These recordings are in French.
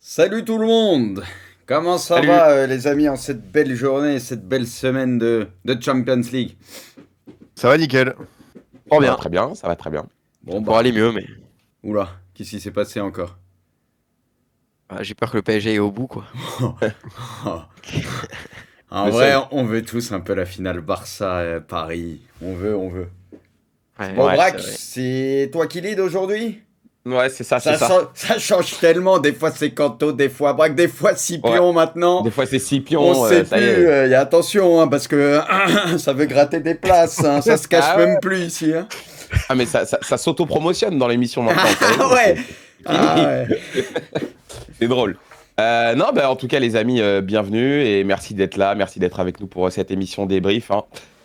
Salut tout le monde! Comment ça Salut. va les amis en cette belle journée, cette belle semaine de Champions League? Ça va nickel. Ça Trop va bien. très bien, ça va très bien. Bon Pour bah, aller mieux, mais oula, qu'est-ce qui s'est passé encore? j'ai peur que le PSG est au bout, quoi. En Le vrai, seul. on veut tous un peu la finale Barça-Paris. On veut, on veut. Ouais, Bon Ouais, Braque, c'est vrai. c'est toi qui lead aujourd'hui? Ouais, c'est ça, c'est Ça, ça. ça change tellement, des fois c'est Kanto, des fois Braque, des fois Scipion maintenant. Des fois c'est On Scipion, sait ça plus, y est. y a attention, hein, parce que ça veut gratter des places, hein, ça se cache Ah même ouais. plus ici. Hein. Ah mais ça s'auto-promotionne dans l'émission maintenant, ça y est, Ah ouais, c'est ah fini. ouais. C'est drôle. Non, bah, en tout cas les amis, bienvenue et merci d'être là, merci d'être avec nous pour cette émission débrief.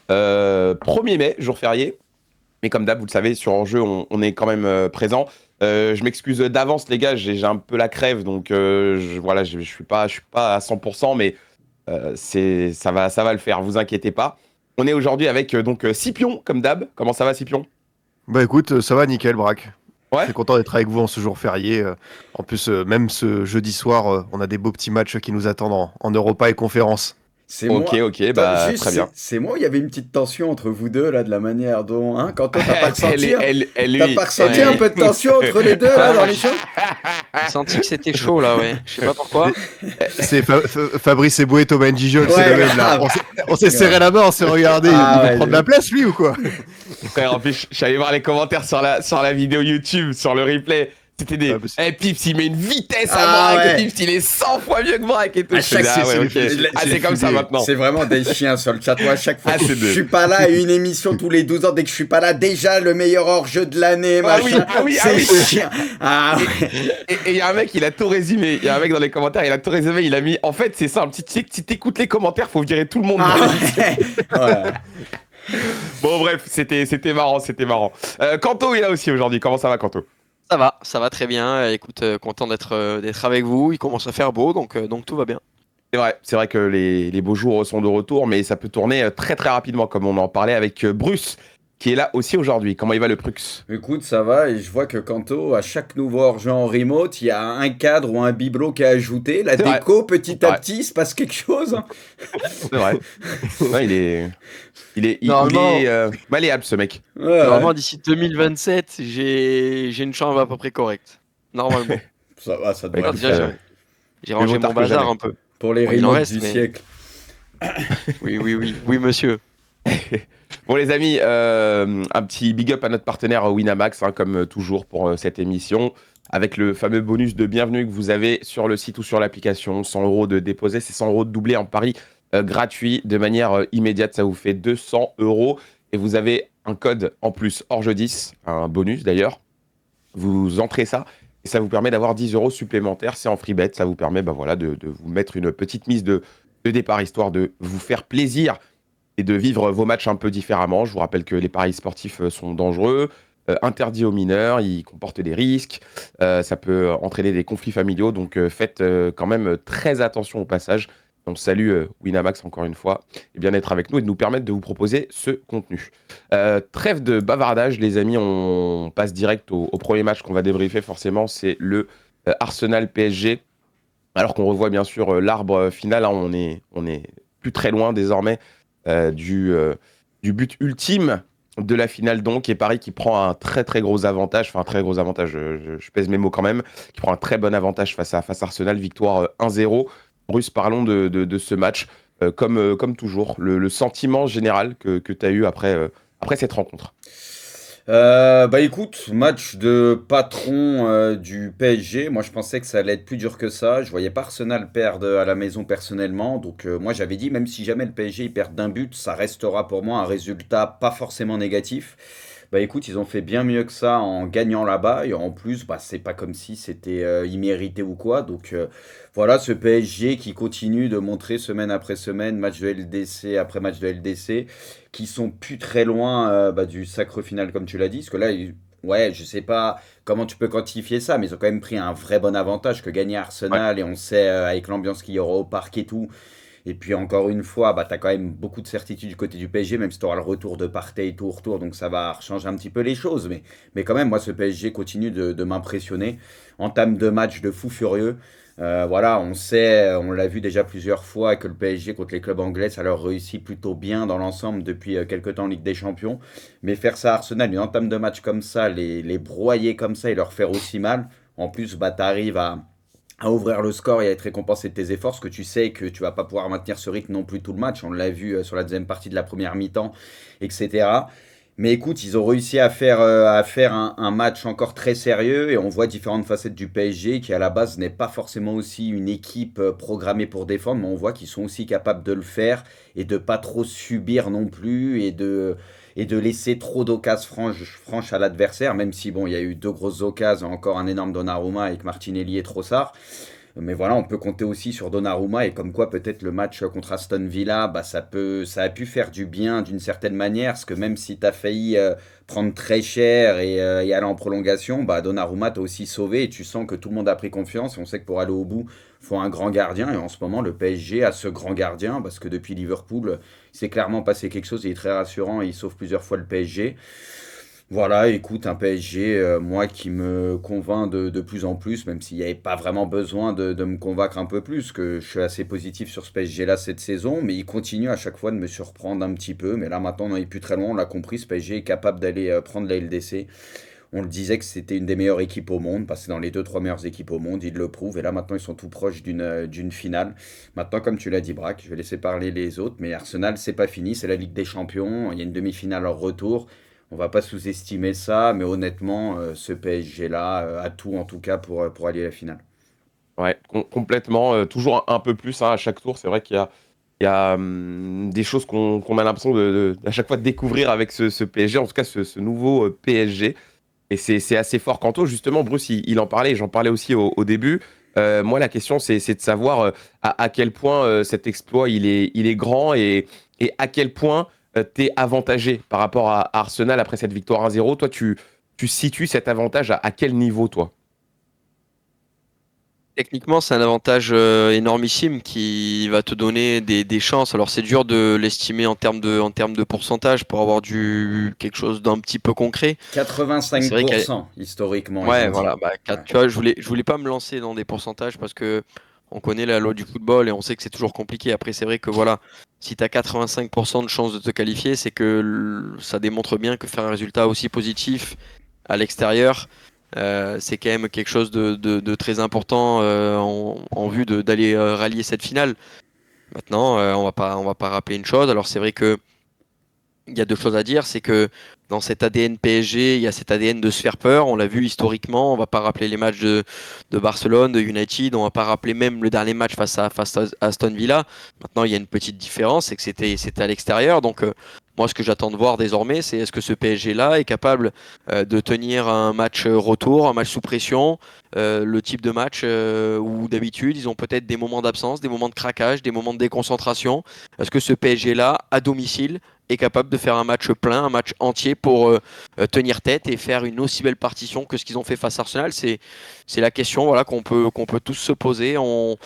1er mai, jour férié, mais comme d'hab, vous le savez, sur Enjeu, on est quand même présent. Je m'excuse d'avance les gars, j'ai un peu la crève, donc voilà, je suis pas à 100%, mais ça va le faire, vous inquiétez pas. On est aujourd'hui avec Scipion, comme d'hab. Comment ça va, Scipion? Bah écoute, ça va nickel, Braque. Ouais. Très content d'être avec vous en ce jour férié. En plus, même ce jeudi soir, on a des beaux petits matchs qui nous attendent en Europa et conférence. C'est Ok, moi. ok, Attends, bah juste, très bien. c'est moi, il y avait une petite tension entre vous deux, là, de la manière dont. Hein, Kanto, t'as pas ressenti, hein T'as Lui. pas ressenti Ouais. un peu de tension entre les deux, là, Ah, dans moi, les choses? j'ai senti que c'était chaud, là, ouais. Je sais pas pourquoi. C'est Fabrice Eboué et Thomas Njijol, c'est Ouais, le même là. grave. On s'est serré la main, on s'est regardé. Ah Il va ouais, prendre la place lui ou quoi? Frère, en plus, je suis allé voir les commentaires sur la vidéo YouTube, sur le replay. C'était des. Ah, bah, c'est- Pips, il met une vitesse Ah à Braque. ouais. Pips, il est 100 fois mieux que Braque et tout. À Je faisais, chaque ah ouais, c'est- ok. Ah, c'est comme ça maintenant. C'est vraiment des chiens sur le chat. Moi, à chaque fois Ah, que c'est je deux. suis pas là, une émission tous les 12 ans, dès que je suis pas là, déjà le meilleur hors-jeu de l'année, Ah oui, machin. ah oui, ah C'est oui. chiant. Ah ouais. Et il y a un mec, il a tout résumé. Il y a un mec dans les commentaires, il a tout résumé. Il a mis. En fait, c'est simple. Si t'écoutes les commentaires, faut virer tout le monde. Ah ouais. Voilà. Bon, bref, c'était marrant, c'était marrant. Kanto est là aussi aujourd'hui. Comment ça va, Kanto? Ça va très bien. Écoute, content d'être avec vous. Il commence à faire beau, donc tout va bien. C'est vrai que les beaux jours sont de retour, mais ça peut tourner très très rapidement, comme on en parlait avec Bruce, qui est là aussi aujourd'hui. Comment il va le Prux? Écoute, ça va, et je vois que Kanto, à chaque nouveau hors-jeu en remote, il y a un cadre ou un bibelot qui est ajouté. La C'est vrai. déco, petit C'est à vrai. petit, il se passe quelque chose. Hein. C'est vrai. Ouais, il Normalement- est malléable, ce mec. Ouais, Normalement, ouais. d'ici 2027, j'ai une chambre à peu près correcte. Normalement. Ça va, ça Bah, devrait Alors, le écoute, déjà, faire. j'ai mieux rangé vaut tard mon que bazar jamais. un peu. Pour les Bon, il en remotes reste, du mais- siècle. Oui, monsieur. Bon, les amis, un petit big up à notre partenaire Winamax, hein, comme toujours pour cette émission, avec le fameux bonus de bienvenue que vous avez sur le site ou sur l'application. 100 € de déposer, c'est 100 € de doublé en pari gratuit de manière immédiate. Ça vous fait 200 € et vous avez un code en plus hors jeu 10, un bonus d'ailleurs. Vous entrez ça et ça vous permet d'avoir 10 € supplémentaires. C'est en free bet. Ça vous permet voilà, de vous mettre une petite mise de départ histoire de vous faire plaisir et de vivre vos matchs un peu différemment. Je vous rappelle que les paris sportifs sont dangereux, interdits aux mineurs, ils comportent des risques, ça peut entraîner des conflits familiaux, donc faites quand même très attention au passage. On salue Winamax encore une fois, et bien d'être avec nous et de nous permettre de vous proposer ce contenu. Trêve de bavardage, les amis, on passe direct au premier match qu'on va débriefer forcément, c'est le Arsenal PSG. Alors qu'on revoit bien sûr l'arbre final, hein, on est plus très loin désormais du but ultime de la finale donc, et Paris qui prend un très très gros avantage, enfin un très gros avantage, je pèse mes mots quand même, qui prend un très bon avantage face à Arsenal, victoire 1-0. Bruce, parlons de ce match, comme toujours, le sentiment général que tu as eu après cette rencontre. Bah écoute, match de patron du PSG. Moi, je pensais que ça allait être plus dur que ça. Je voyais pas Arsenal perdre à la maison personnellement. Donc, moi, j'avais dit, même si jamais le PSG il perd d'un but, ça restera pour moi un résultat pas forcément négatif. Bah écoute, ils ont fait bien mieux que ça en gagnant là-bas. Et en plus, bah, c'est pas comme si c'était immérité ou quoi. Donc, voilà, ce PSG qui continue de montrer semaine après semaine, match de LDC après match de LDC qui sont plus très loin bah, du sacre final, comme tu l'as dit. Parce que là, ouais, je sais pas comment tu peux quantifier ça, mais ils ont quand même pris un vrai bon avantage que gagner Arsenal. Et on sait, avec l'ambiance qu'il y aura au parc et tout. Et puis encore une fois, bah, tu as quand même beaucoup de certitude du côté du PSG, même si tu auras le retour de Partey tout au retour, donc ça va changer un petit peu les choses. Mais quand même, moi, ce PSG continue de m'impressionner. Entame de match de fou furieux. Voilà, on sait, on l'a vu déjà plusieurs fois que le PSG contre les clubs anglais, ça leur réussit plutôt bien dans l'ensemble depuis quelques temps en Ligue des Champions. Mais faire ça à Arsenal, une entame de match comme ça, les broyer comme ça et leur faire aussi mal, en plus, bah, t'arrives à ouvrir le score et à être récompensé de tes efforts, parce que tu sais que tu vas pas pouvoir maintenir ce rythme non plus tout le match. On l'a vu sur la deuxième partie de la première mi-temps, etc. Mais écoute, ils ont réussi à faire un match encore très sérieux et on voit différentes facettes du PSG qui à la base n'est pas forcément aussi une équipe programmée pour défendre, mais on voit qu'ils sont aussi capables de le faire et de pas trop subir non plus et de laisser trop d'occasions franches à l'adversaire, même si bon, il y a eu deux grosses occasions, encore un énorme Donnarumma avec Martinelli et Trossard. Mais voilà, on peut compter aussi sur Donnarumma et comme quoi peut-être le match contre Aston Villa, bah ça a pu faire du bien d'une certaine manière, parce que même si tu as failli prendre très cher et aller en prolongation, bah Donnarumma t'a aussi sauvé et tu sens que tout le monde a pris confiance. Et on sait que pour aller au bout, il faut un grand gardien et en ce moment le PSG a ce grand gardien parce que depuis Liverpool, c'est clairement passé quelque chose, il est très rassurant et il sauve plusieurs fois le PSG. Voilà, écoute, un PSG, moi qui me convainc de plus en plus, même s'il n'y avait pas vraiment besoin de me convaincre un peu plus, que je suis assez positif sur ce PSG-là cette saison, mais il continue à chaque fois de me surprendre un petit peu. Mais là maintenant, on n'en est plus très loin, on l'a compris, ce PSG est capable d'aller prendre la LDC. On le disait que c'était une des meilleures équipes au monde, parce que dans les deux, trois meilleures équipes au monde, ils le prouvent. Et là maintenant, ils sont tout proches d'une finale. Maintenant, comme tu l'as dit, Braque, je vais laisser parler les autres, mais Arsenal, c'est pas fini, c'est la Ligue des Champions, il y a une demi-finale en retour. On va pas sous-estimer ça, mais honnêtement, ce PSG-là a tout en tout cas pour aller à la finale. Ouais, complètement. Toujours un peu plus hein, à chaque tour. C'est vrai qu'il y a des choses qu'on a l'impression à chaque fois de découvrir avec ce PSG, en tout cas ce nouveau PSG. Et c'est assez fort. Quant au, justement, Bruce, il en parlait, j'en parlais aussi au début. Moi, la question, c'est de savoir à quel point cet exploit, il est grand et à quel point tu es avantagé par rapport à Arsenal après cette victoire 1-0. Toi, tu situes cet avantage à quel niveau, toi? Techniquement, c'est un avantage énormissime qui va te donner des chances. Alors, c'est dur de l'estimer en termes de pourcentage pour avoir quelque chose d'un petit peu concret. Mais c'est vrai qu'il y a. 85% historiquement, ils Ouais, ont dit. voilà. Bah, Ouais. tu vois, je voulais pas me lancer dans des pourcentages parce que on connaît la loi du football et on sait que c'est toujours compliqué. Après, c'est vrai que voilà, si tu as 85% de chances de te qualifier, c'est que ça démontre bien que faire un résultat aussi positif à l'extérieur, c'est quand même quelque chose de très important en vue d'aller rallier cette finale. Maintenant, on va pas rappeler une chose. Alors, c'est vrai que il y a deux choses à dire, c'est que dans cet ADN PSG, il y a cet ADN de se faire peur. On l'a vu historiquement. On va pas rappeler les matchs de Barcelone, de United. On va pas rappeler même le dernier match face à Aston Villa. Maintenant, il y a une petite différence, c'est que c'était à l'extérieur. Donc, moi, ce que j'attends de voir désormais, c'est est-ce que ce PSG-là est capable de tenir un match retour, un match sous pression, le type de match où d'habitude ils ont peut-être des moments d'absence, des moments de craquage, des moments de déconcentration. Est-ce que ce PSG-là, à domicile, est capable de faire un match plein, un match entier pour tenir tête et faire une aussi belle partition que ce qu'ils ont fait face à Arsenal? C'est la question voilà, qu'on peut tous se poser. On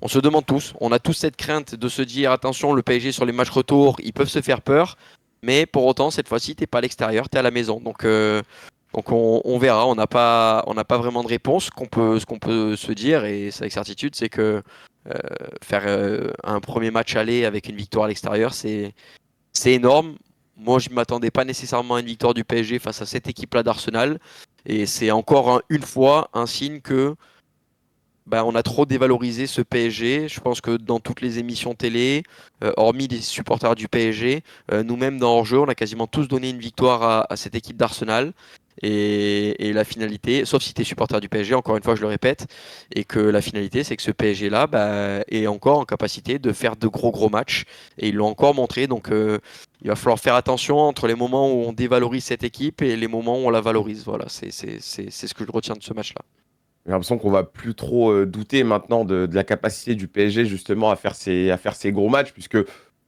se demande tous, on a tous cette crainte de se dire attention, le PSG sur les matchs retour, ils peuvent se faire peur, mais pour autant, cette fois-ci, tu n'es pas à l'extérieur, tu es à la maison. Donc on verra, on n'a pas vraiment de réponse. Ce qu'on peut se dire, et c'est avec certitude, c'est que faire un premier match aller avec une victoire à l'extérieur, c'est énorme. Moi, je ne m'attendais pas nécessairement à une victoire du PSG face à cette équipe-là d'Arsenal. Et c'est encore une fois un signe que bah, on a trop dévalorisé ce PSG. Je pense que dans toutes les émissions télé, hormis des supporters du PSG, nous-mêmes dans Hors-jeu, on a quasiment tous donné une victoire à cette équipe d'Arsenal. Et la finalité, sauf si tu es supporter du PSG, encore une fois, je le répète, et que la finalité, c'est que ce PSG-là bah, est encore en capacité de faire de gros matchs. Et ils l'ont encore montré. Donc, il va falloir faire attention entre les moments où on dévalorise cette équipe et les moments où on la valorise. Voilà, c'est ce que je retiens de ce match-là. J'ai l'impression qu'on va plus trop douter maintenant de la capacité du PSG justement à faire ses gros matchs, puisque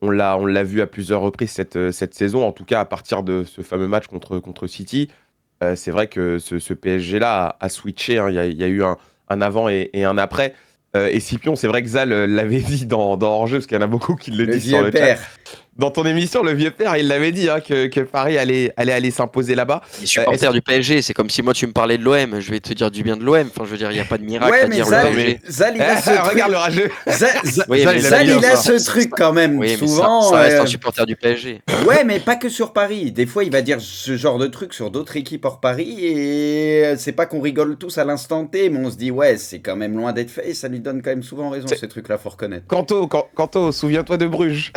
on l'a vu à plusieurs reprises cette saison, en tout cas à partir de ce fameux match contre City. C'est vrai que ce PSG-là a switché, hein. Il y a eu un avant et un après. Et Scipion, c'est vrai que Zal l'avait dit dans Hors-jeu, parce qu'il y en a beaucoup qui le Le disent sur vieux le chat. père. dans ton émission, le vieux père, il l'avait dit hein, que Paris allait aller s'imposer là-bas. Les supporters du PSG, c'est comme si moi tu me parlais de l'OM, je vais te dire du bien de l'OM. Enfin, je veux dire, il n'y a pas de miracle Ouais, à mais dire Zal, le PSG. Zal, il a ce truc. Regarde le rageux. Oui, mais Zal, il a ça. ce truc quand même. Oui, mais Souvent. ça reste un supporter du PSG. Ouais, mais pas que sur Paris. Des fois, il va dire ce genre de truc sur d'autres équipes hors Paris et c'est pas qu'on rigole tous à l'instant T, mais on se dit ouais, c'est quand même loin d'être fait et ça lui donne quand même souvent raison, ces trucs-là, faut reconnaître. Kanto, souviens-toi de Bruges.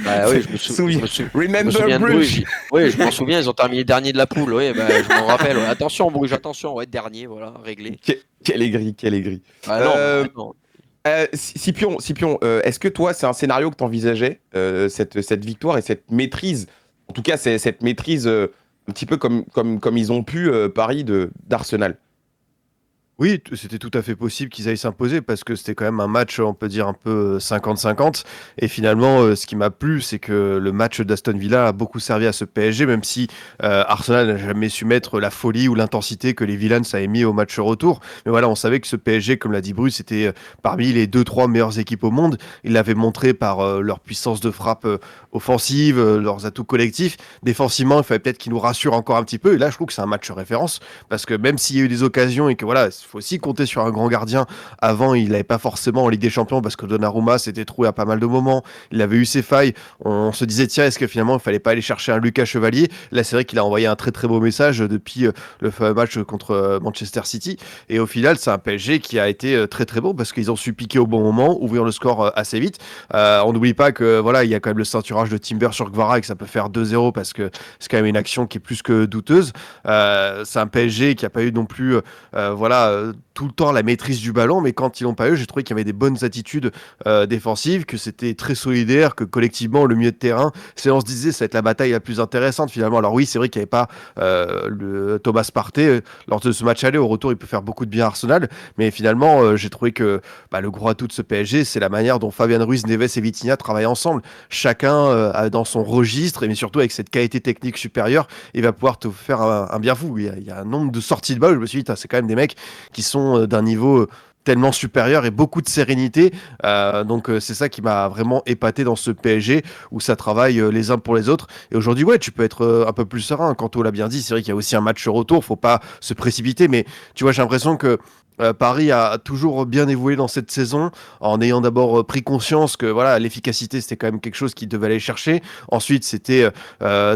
Bah oui, je me souviens Remember de Bruges. Bruges. Oui, je m'en souviens, ils ont terminé dernier de la poule. Oui, bah, je m'en rappelle. Ouais. Attention, Bruges, attention. Ouais, dernier, voilà, réglé. Quelle aigrie. Ah non. Scipion, est-ce que toi, c'est un scénario que tu envisageais, cette victoire et cette maîtrise, en tout cas, c'est cette maîtrise un petit peu comme ils ont pu Paris d'Arsenal? Oui, c'était tout à fait possible qu'ils aillent s'imposer parce que c'était quand même un match, on peut dire, un peu 50-50. Et finalement, ce qui m'a plu, c'est que le match d'Aston Villa a beaucoup servi à ce PSG, même si Arsenal n'a jamais su mettre la folie ou l'intensité que les Villains avaient mis au match retour. Mais voilà, on savait que ce PSG, comme l'a dit Bruce, c'était parmi les 2-3 meilleures équipes au monde. Ils l'avaient montré par leur puissance de frappe offensive, leurs atouts collectifs. Défensivement, il fallait peut-être qu'ils nous rassurent encore un petit peu. Et là, je trouve que c'est un match référence parce que même s'il y a eu des occasions et que voilà, il faut aussi compter sur un grand gardien. Avant, il n'avait pas forcément en Ligue des Champions parce que Donnarumma s'était trouvé à pas mal de moments. Il avait eu ses failles. On se disait, tiens, est-ce que finalement, il fallait pas aller chercher un Lucas Chevalier? Là, c'est vrai qu'il a envoyé un très très beau message depuis le fameux match contre Manchester City. Et au final, c'est un PSG qui a été très très bon parce qu'ils ont su piquer au bon moment, ouvrir le score assez vite. On n'oublie pas que voilà, il y a quand même le ceinturage de Timber sur Gvara et que ça peut faire 2-0 parce que c'est quand même une action qui est plus que douteuse. C'est un PSG qui a pas eu non plus tout le temps la maîtrise du ballon, mais quand ils l'ont pas eu, j'ai trouvé qu'il y avait des bonnes attitudes défensives, que c'était très solidaire, que collectivement le milieu de terrain, on se disait ça va être la bataille la plus intéressante finalement. Alors oui, c'est vrai qu'il n'y avait pas le Thomas Partey lors de ce match aller. Au retour, il peut faire beaucoup de bien à Arsenal, mais finalement, j'ai trouvé que le gros atout de ce PSG, c'est la manière dont Fabian Ruiz, Neves et Vitinha travaillent ensemble. Chacun dans son registre, mais surtout avec cette qualité technique supérieure, il va pouvoir te faire un bien fou. Il y a un nombre de sorties de balles, je me suis dit, c'est quand même des mecs qui sont d'un niveau tellement supérieur et beaucoup de sérénité. Donc c'est ça qui m'a vraiment épaté dans ce PSG où ça travaille les uns pour les autres. Et aujourd'hui, ouais, tu peux être un peu plus serein. Kanto l'a bien dit, c'est vrai qu'il y a aussi un match retour, faut pas se précipiter, mais tu vois, j'ai l'impression que Paris a toujours bien évolué dans cette saison en ayant d'abord pris conscience que voilà, l'efficacité c'était quand même quelque chose qu'ils devaient aller chercher. Ensuite c'était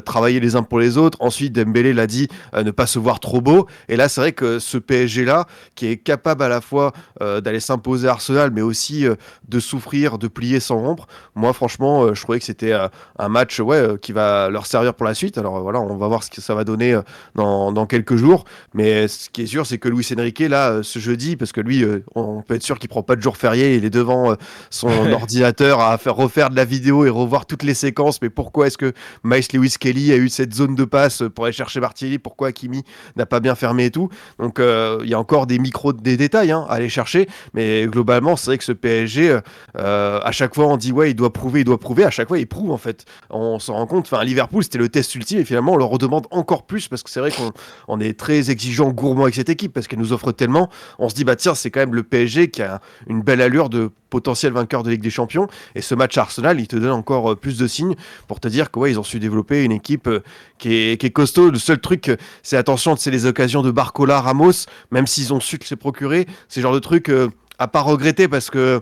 travailler les uns pour les autres. Ensuite Dembélé l'a dit, ne pas se voir trop beau. Et là c'est vrai que ce PSG là qui est capable à la fois d'aller s'imposer à Arsenal mais aussi de souffrir, de plier sans rompre. Moi franchement je trouvais que c'était un match qui va leur servir pour la suite. Alors voilà, on va voir ce que ça va donner dans quelques jours. Mais ce qui est sûr c'est que Luis Enrique là ce jeudi, parce que lui, on peut être sûr qu'il prend pas de jour férié, il est devant son ordinateur à refaire de la vidéo et revoir toutes les séquences. Mais pourquoi est-ce que Miles Lewis Kelly a eu cette zone de passe pour aller chercher Martinelli? Pourquoi Hakimi n'a pas bien fermé et tout? Donc il y a encore des détails à aller chercher, mais globalement c'est vrai que ce PSG, à chaque fois on dit ouais il doit prouver, à chaque fois il prouve en fait. On s'en rend compte. Enfin Liverpool c'était le test ultime et finalement on leur redemande encore plus parce que c'est vrai qu'on est très exigeant, gourmand avec cette équipe parce qu'elle nous offre tellement. On se dit, bah tiens, c'est quand même le PSG qui a une belle allure de potentiel vainqueur de Ligue des Champions. Et ce match Arsenal, il te donne encore plus de signes pour te dire que ouais, ils ont su développer une équipe qui est costaud. Le seul truc, c'est attention, c'est les occasions de Barcola, Ramos, même s'ils ont su se les procurer. C'est le genre de truc à pas regretter parce que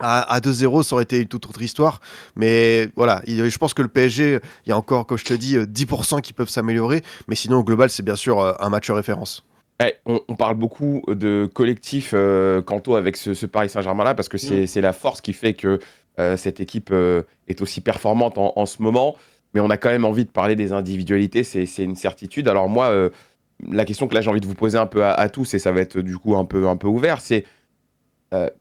à 2-0, ça aurait été une toute autre histoire. Mais voilà, je pense que le PSG, il y a encore, comme je te dis, 10% qui peuvent s'améliorer. Mais sinon, au global, c'est bien sûr un match référence. Ouais, on parle beaucoup de collectif Kanto avec ce Paris Saint-Germain-là parce que c'est la force qui fait que cette équipe est aussi performante en ce moment. Mais on a quand même envie de parler des individualités, c'est une certitude. Alors moi, la question que là j'ai envie de vous poser un peu à tous, et ça va être du coup un peu ouvert, c'est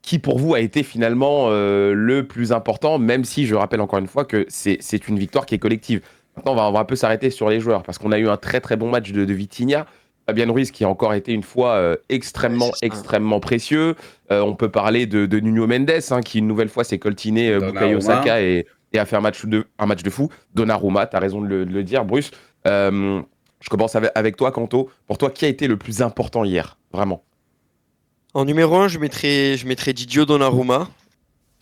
qui pour vous a été finalement le plus important, même si je rappelle encore une fois que c'est une victoire qui est collective. Maintenant, on va un peu s'arrêter sur les joueurs parce qu'on a eu un très très bon match de Vitinha. Fabian Ruiz qui a encore été une fois extrêmement précieux. On peut parler de Nuno Mendes qui une nouvelle fois s'est coltiné Bukayo Saka et a fait un match de fou. Donnarumma, tu as raison de le dire, Bruce. Je commence avec toi, Kanto. Pour toi, qui a été le plus important hier, vraiment? En numéro 1, je mettrais Didio Donnarumma.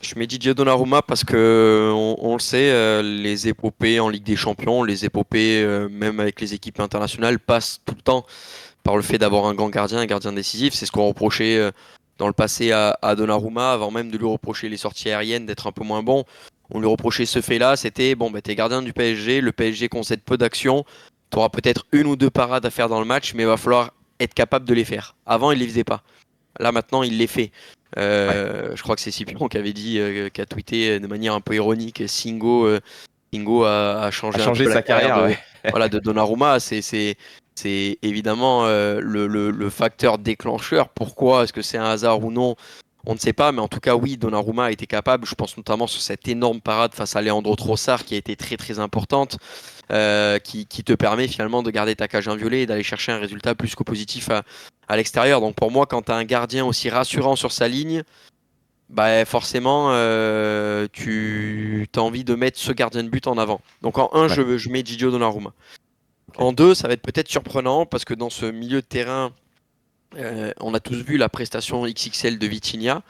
Je mets Didier Donnarumma parce que on le sait, les épopées en Ligue des Champions, les épopées même avec les équipes internationales passent tout le temps par le fait d'avoir un gardien décisif. C'est ce qu'on reprochait dans le passé à Donnarumma, avant même de lui reprocher les sorties aériennes, d'être un peu moins bon. On lui reprochait ce fait-là, c'était bon, bah, t'es gardien du PSG, le PSG concède peu d'actions, tu auras peut-être une ou deux parades à faire dans le match, mais il va falloir être capable de les faire. Avant, il les faisait pas. Là, maintenant, il les fait. Ouais. Je crois que c'est Scipion qui avait dit, qui a tweeté de manière un peu ironique, Singo a A changé un changé peu la sa carrière carrière, ouais. de Donnarumma. C'est évidemment le facteur déclencheur. Pourquoi? Est-ce que c'est un hasard ou non? On ne sait pas, mais en tout cas, oui, Donnarumma a été capable. Je pense notamment sur cette énorme parade face à Leandro Trossard qui a été très très importante, qui te permet finalement de garder ta cage inviolée et d'aller chercher un résultat plus que positif à l'extérieur. Donc pour moi, quand tu as un gardien aussi rassurant sur sa ligne, bah forcément, tu as envie de mettre ce gardien de but en avant. Donc en un, Ouais. je mets Gigio Donnarumma. Ok. En deux, ça va être peut-être surprenant parce que dans ce milieu de terrain, on a tous vu la prestation XXL de Vitinha.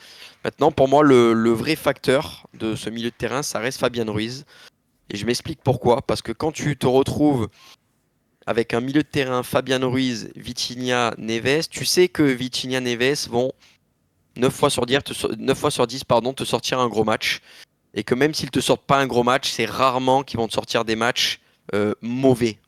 Maintenant, pour moi, le vrai facteur de ce milieu de terrain, ça reste Fabian Ruiz. Et je m'explique pourquoi. Parce que quand tu te retrouves avec un milieu de terrain, Fabian Ruiz, Vitinha, Neves, tu sais que Vitinha, Neves vont 9 fois sur 10 pardon, te sortir un gros match. Et que même s'ils te sortent pas un gros match, c'est rarement qu'ils vont te sortir des matchs mauvais.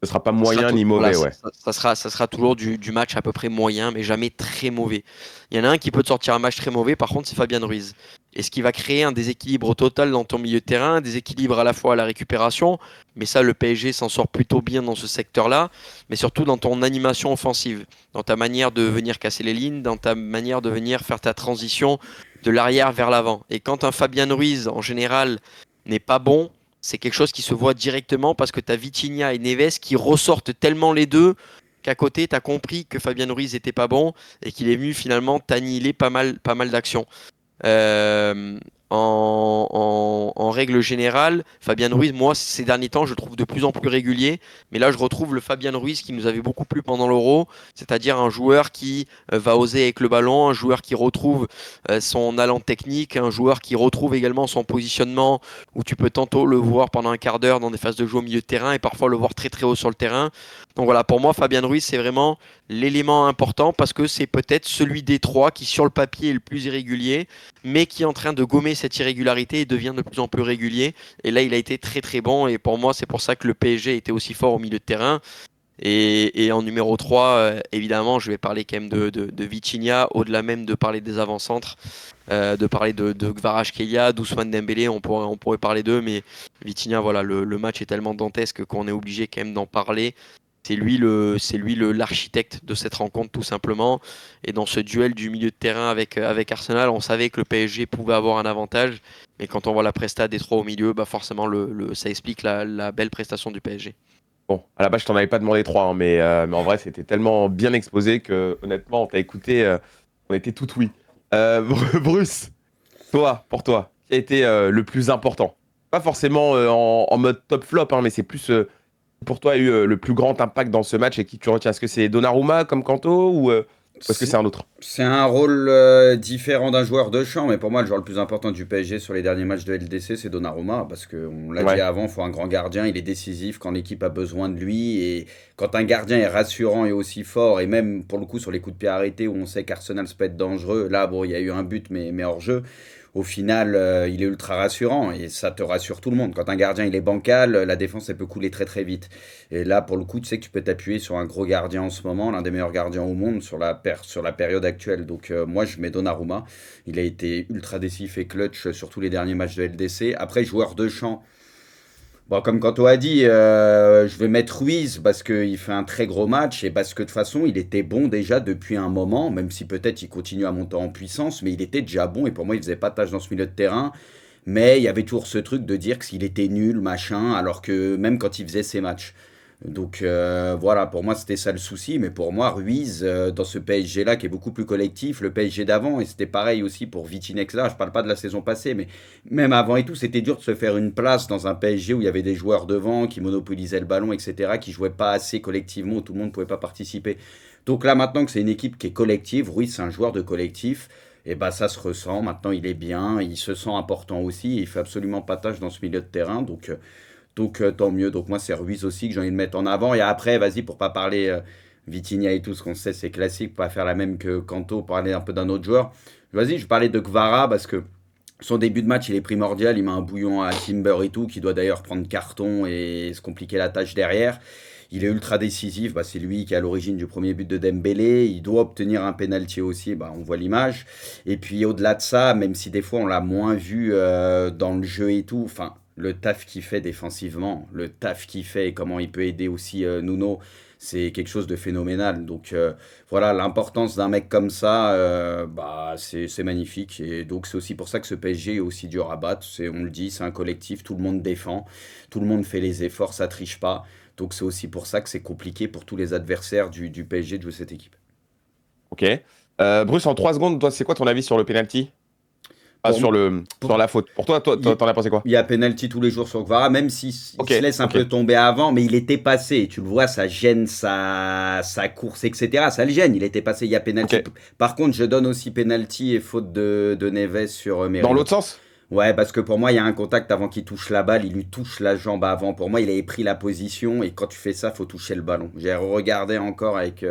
Ce sera pas Ça sera, moyen tout- ni voilà, mauvais, ouais. ça sera toujours du match à peu près moyen, mais jamais très mauvais. Il y en a un qui peut te sortir un match très mauvais, par contre, c'est Fabian Ruiz. Et ce qui va créer un déséquilibre total dans ton milieu de terrain, un déséquilibre à la fois à la récupération, mais ça, le PSG s'en sort plutôt bien dans ce secteur-là, mais surtout dans ton animation offensive, dans ta manière de venir casser les lignes, dans ta manière de venir faire ta transition de l'arrière vers l'avant. Et quand un Fabian Ruiz, en général, n'est pas bon, c'est quelque chose qui se voit directement parce que tu as Vitinha et Neves qui ressortent tellement les deux qu'à côté, tu as compris que Fabian Ruiz était pas bon et qu'il est venu finalement t'annihiler pas mal d'actions. Euh, en règle générale, Fabian Ruiz, moi, ces derniers temps, je le trouve de plus en plus régulier. Mais là, je retrouve le Fabian Ruiz qui nous avait beaucoup plu pendant l'Euro, c'est-à-dire un joueur qui va oser avec le ballon, un joueur qui retrouve son allant technique, un joueur qui retrouve également son positionnement, où tu peux tantôt le voir pendant un quart d'heure dans des phases de jeu au milieu de terrain et parfois le voir très très haut sur le terrain. Donc voilà, pour moi, Fabian Ruiz, c'est vraiment l'élément important parce que c'est peut-être celui des trois qui, sur le papier, est le plus irrégulier mais qui est en train de gommer cette irrégularité et devient de plus en plus régulier. Et là, il a été très très bon. Et pour moi, c'est pour ça que le PSG était aussi fort au milieu de terrain. Et en numéro 3, évidemment, je vais parler quand même de Vitinha, au-delà même de parler des avant-centres, de parler de Kvaratskhelia, d'Ousmane Dembélé, on pourrait parler d'eux, mais Vitinha, voilà, le match est tellement dantesque qu'on est obligé quand même d'en parler. C'est lui l'architecte de cette rencontre tout simplement. Et dans ce duel du milieu de terrain avec Arsenal, on savait que le PSG pouvait avoir un avantage. Mais quand on voit la presta des trois au milieu, bah forcément ça explique la belle prestation du PSG. Bon, à la base, je t'en avais pas demandé trois, hein, mais en vrai, c'était tellement bien exposé que, honnêtement, on t'a écouté, on était tout oui. Bruce, pour toi, qui a été le plus important? Pas forcément en mode top flop, hein, mais c'est plus pour toi a eu le plus grand impact dans ce match et qui tu retiens? Est-ce que c'est Donnarumma comme Kanto ou est-ce que c'est C'est un autre? c'est un rôle différent d'un joueur de champ, mais pour moi, le joueur le plus important du PSG sur les derniers matchs de LDC, c'est Donnarumma, parce qu'on l'a dit Ouais, avant, il faut un grand gardien, il est décisif quand l'équipe a besoin de lui, et quand un gardien est rassurant et aussi fort, et même pour le coup sur les coups de pied arrêtés, où on sait qu'Arsenal se peut être dangereux, là, bon, il y a eu un but, mais hors jeu. Au final, il est ultra rassurant et ça te rassure tout le monde. Quand un gardien il est bancal, la défense elle peut couler très très vite. Et là, pour le coup, tu sais que tu peux t'appuyer sur un gros gardien en ce moment, l'un des meilleurs gardiens au monde sur la période actuelle. Donc moi, je mets Donnarumma. Il a été ultra décisif et clutch sur tous les derniers matchs de LDC. Après, joueur de champ. Bon, comme Kanto a dit, je vais mettre Ruiz parce qu'il fait un très gros match et parce que de toute façon, il était bon déjà depuis un moment, même si peut-être il continue à monter en puissance, mais il était déjà bon et pour moi, il faisait pas tâche dans ce milieu de terrain. Mais il y avait toujours ce truc de dire qu'il était nul, machin, alors que même quand il faisait ses matchs. Donc voilà, pour moi c'était ça le souci, mais pour moi Ruiz, dans ce PSG-là qui est beaucoup plus collectif, le PSG d'avant, et c'était pareil aussi pour Vitinex là, je parle pas de la saison passée, mais même avant et tout, c'était dur de se faire une place dans un PSG où il y avait des joueurs devant qui monopolisaient le ballon, etc., qui jouaient pas assez collectivement, où tout le monde ne pouvait pas participer. Donc là maintenant que c'est une équipe qui est collective, Ruiz c'est un joueur de collectif, Et bah ça se ressent. Maintenant, il est bien, il se sent important aussi. Il fait absolument pas tâche dans ce milieu de terrain. Donc tant mieux. Donc moi, c'est Ruiz aussi que j'ai envie de mettre en avant. Et après, vas-y, pour pas parler Vitinha et tout, ce qu'on sait, c'est classique, pour pas faire la même que Kanto, parler un peu d'un autre joueur. Vas-y, je parlais de Kvara parce que son début de match, il est primordial. Il met un bouillon à Timber et tout, qui doit d'ailleurs prendre carton et se compliquer la tâche derrière. Il est ultra décisif. Bah, c'est lui qui est à l'origine du premier but de Dembélé. Il doit obtenir un penalty aussi. Bah, on voit l'image. Et puis au-delà de ça, même si des fois on l'a moins vu dans le jeu et tout, enfin, le taf qu'il fait défensivement, le taf qu'il fait et comment il peut aider aussi Nuno, c'est quelque chose de phénoménal. Donc voilà, l'importance d'un mec comme ça, bah, c'est magnifique. Et donc c'est aussi pour ça que ce PSG est aussi dur à battre. On le dit, c'est un collectif, tout le monde défend, tout le monde fait les efforts, ça triche pas. Donc c'est aussi pour ça que c'est compliqué pour tous les adversaires du PSG de jouer cette équipe. Ok. Bruce, en 3 secondes, toi, c'est quoi ton avis sur le penalty? Pas Pour, sur pour, la faute. Pour toi, il t'en as pensé quoi? il y a penalty tous les jours sur Kvara, même s'il Ok, se laisse un ok, peu tomber avant, mais il était passé. Tu le vois, ça gêne sa course, etc. Ça le gêne, il était passé, il y a penalty. ok. Par contre, je donne aussi penalty et faute de Neves sur Dans Merino. l'autre sens? Ouais, parce que pour moi, il y a un contact avant qu'il touche la balle, il lui touche la jambe avant. Pour moi, il avait pris la position et quand tu fais ça, faut toucher le ballon. J'ai regardé encore avec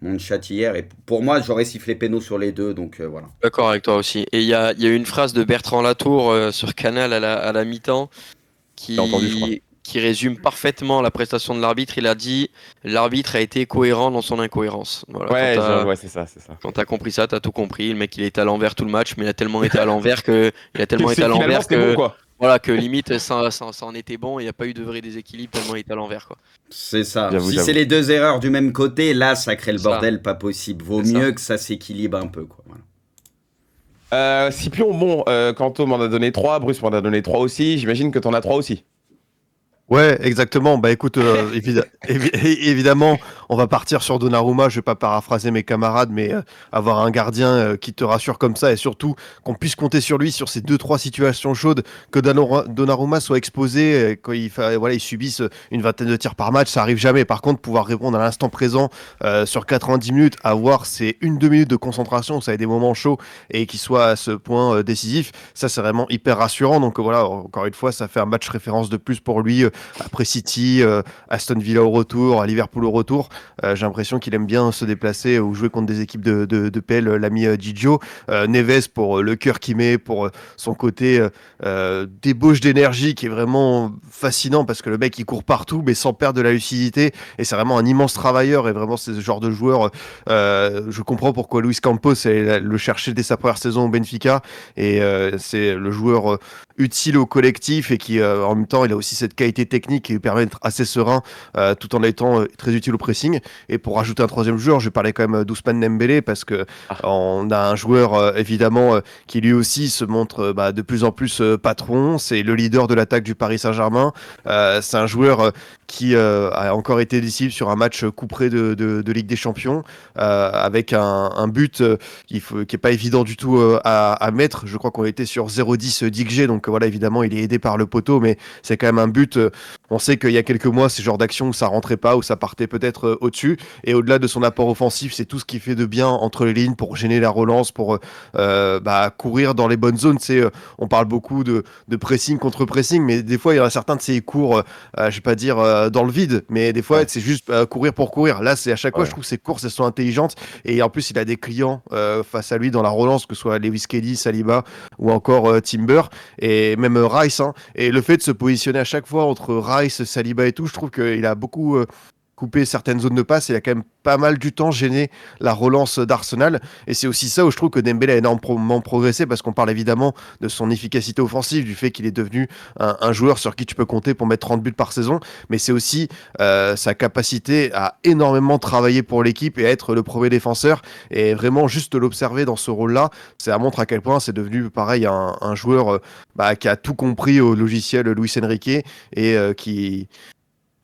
mon chat hier et pour moi, j'aurais sifflé péno sur les deux, donc voilà. D'accord avec toi aussi. Et il y a une phrase de Bertrand Latour sur Canal à la mi-temps J'ai entendu, je crois. qui résume parfaitement la prestation de l'arbitre. Il a dit l'arbitre a été cohérent dans son incohérence. Voilà, Ouais, ouais, c'est ça, c'est ça. quand t'as compris ça, t'as tout compris. Le mec, il était à l'envers tout le match, mais il a tellement été à l'envers que, il a tellement été à Finalement, l'envers c'était bon, que, quoi. voilà, que limite, ça en était bon. Il n'y a pas eu de vrai déséquilibre tellement il était à l'envers, quoi. C'est ça. J'avoue, Si c'est j'avoue. les deux erreurs du même côté, là, ça crée le C'est ça, bordel, pas possible. Vaut c'est ça. mieux que ça s'équilibre un peu, quoi. Voilà. Scipion, bon, Kanto m'en a donné 3, Bruce m'en a donné 3 aussi. J'imagine que t'en as 3 aussi. Ouais, exactement. Bah écoute, évidemment, on va partir sur Donnarumma. Je vais pas paraphraser mes camarades, mais avoir un gardien qui te rassure comme ça et surtout qu'on puisse compter sur lui sur ces deux trois situations chaudes, que Donnarumma soit exposé quand voilà, il subisse une vingtaine de tirs par match, ça arrive jamais. Par contre, pouvoir répondre à l'instant présent sur 90 minutes, avoir ces 1-2 minutes de concentration, ça a des moments chauds et qui soit à ce point décisif, ça c'est vraiment hyper rassurant. Donc voilà, encore une fois, ça fait un match référence de plus pour lui. Après City, Aston Villa au retour, à Liverpool au retour. J'ai l'impression qu'il aime bien se déplacer ou jouer contre des équipes de PL, l'ami Gigio. Neves pour le cœur qu'il met, pour son côté débauche d'énergie qui est vraiment fascinant parce que le mec il court partout mais sans perdre de la lucidité et c'est vraiment un immense travailleur et vraiment c'est ce genre de joueur. Je comprends pourquoi Luis Campos le cherchait dès sa première saison au Benfica et c'est le joueur utile au collectif et qui en même temps il a aussi cette qualité technique qui lui permet d'être assez serein tout en étant très utile au pressing. Et pour rajouter un troisième joueur, je vais parler quand même d'Ousmane Dembélé parce que on a un joueur évidemment qui lui aussi se montre de plus en plus patron, c'est le leader de l'attaque du Paris Saint-Germain. C'est un joueur qui a encore été décisif sur un match couperé de Ligue des Champions avec un but qui est pas évident du tout à mettre. Je crois qu'on était sur 0-10 d'XG, donc voilà, évidemment il est aidé par le poteau, mais c'est quand même un but. On sait qu'il y a quelques mois, c'est le genre d'action où ça rentrait pas, où ça partait peut-être au-dessus. Et au-delà de son apport offensif, c'est tout ce qui fait de bien entre les lignes pour gêner la relance, pour courir dans les bonnes zones. On parle beaucoup de pressing contre pressing, mais des fois il y en a certains de ces cours, je vais pas dire dans le vide, mais des fois Ouais. c'est juste courir pour courir. Là, c'est à chaque fois, Ouais. je trouve que ces courses elles sont intelligentes. Et en plus, il a des clients face à lui dans la relance, que ce soit Lewis Kelly, Saliba ou encore Timber et même Rice. Hein. Et le fait de se positionner à chaque fois entre Rice, Saliba et tout, je trouve qu'il a beaucoup coupé certaines zones de passe. Il a quand même pas mal du temps gêné la relance d'Arsenal. Et c'est aussi ça où je trouve que Dembélé a énormément progressé parce qu'on parle évidemment de son efficacité offensive, du fait qu'il est devenu un joueur sur qui tu peux compter pour mettre 30 buts par saison. Mais c'est aussi sa capacité à énormément travailler pour l'équipe et à être le premier défenseur. Et vraiment, juste l'observer dans ce rôle-là, ça montre à quel point c'est devenu pareil un joueur qui a tout compris au logiciel Luis Enrique et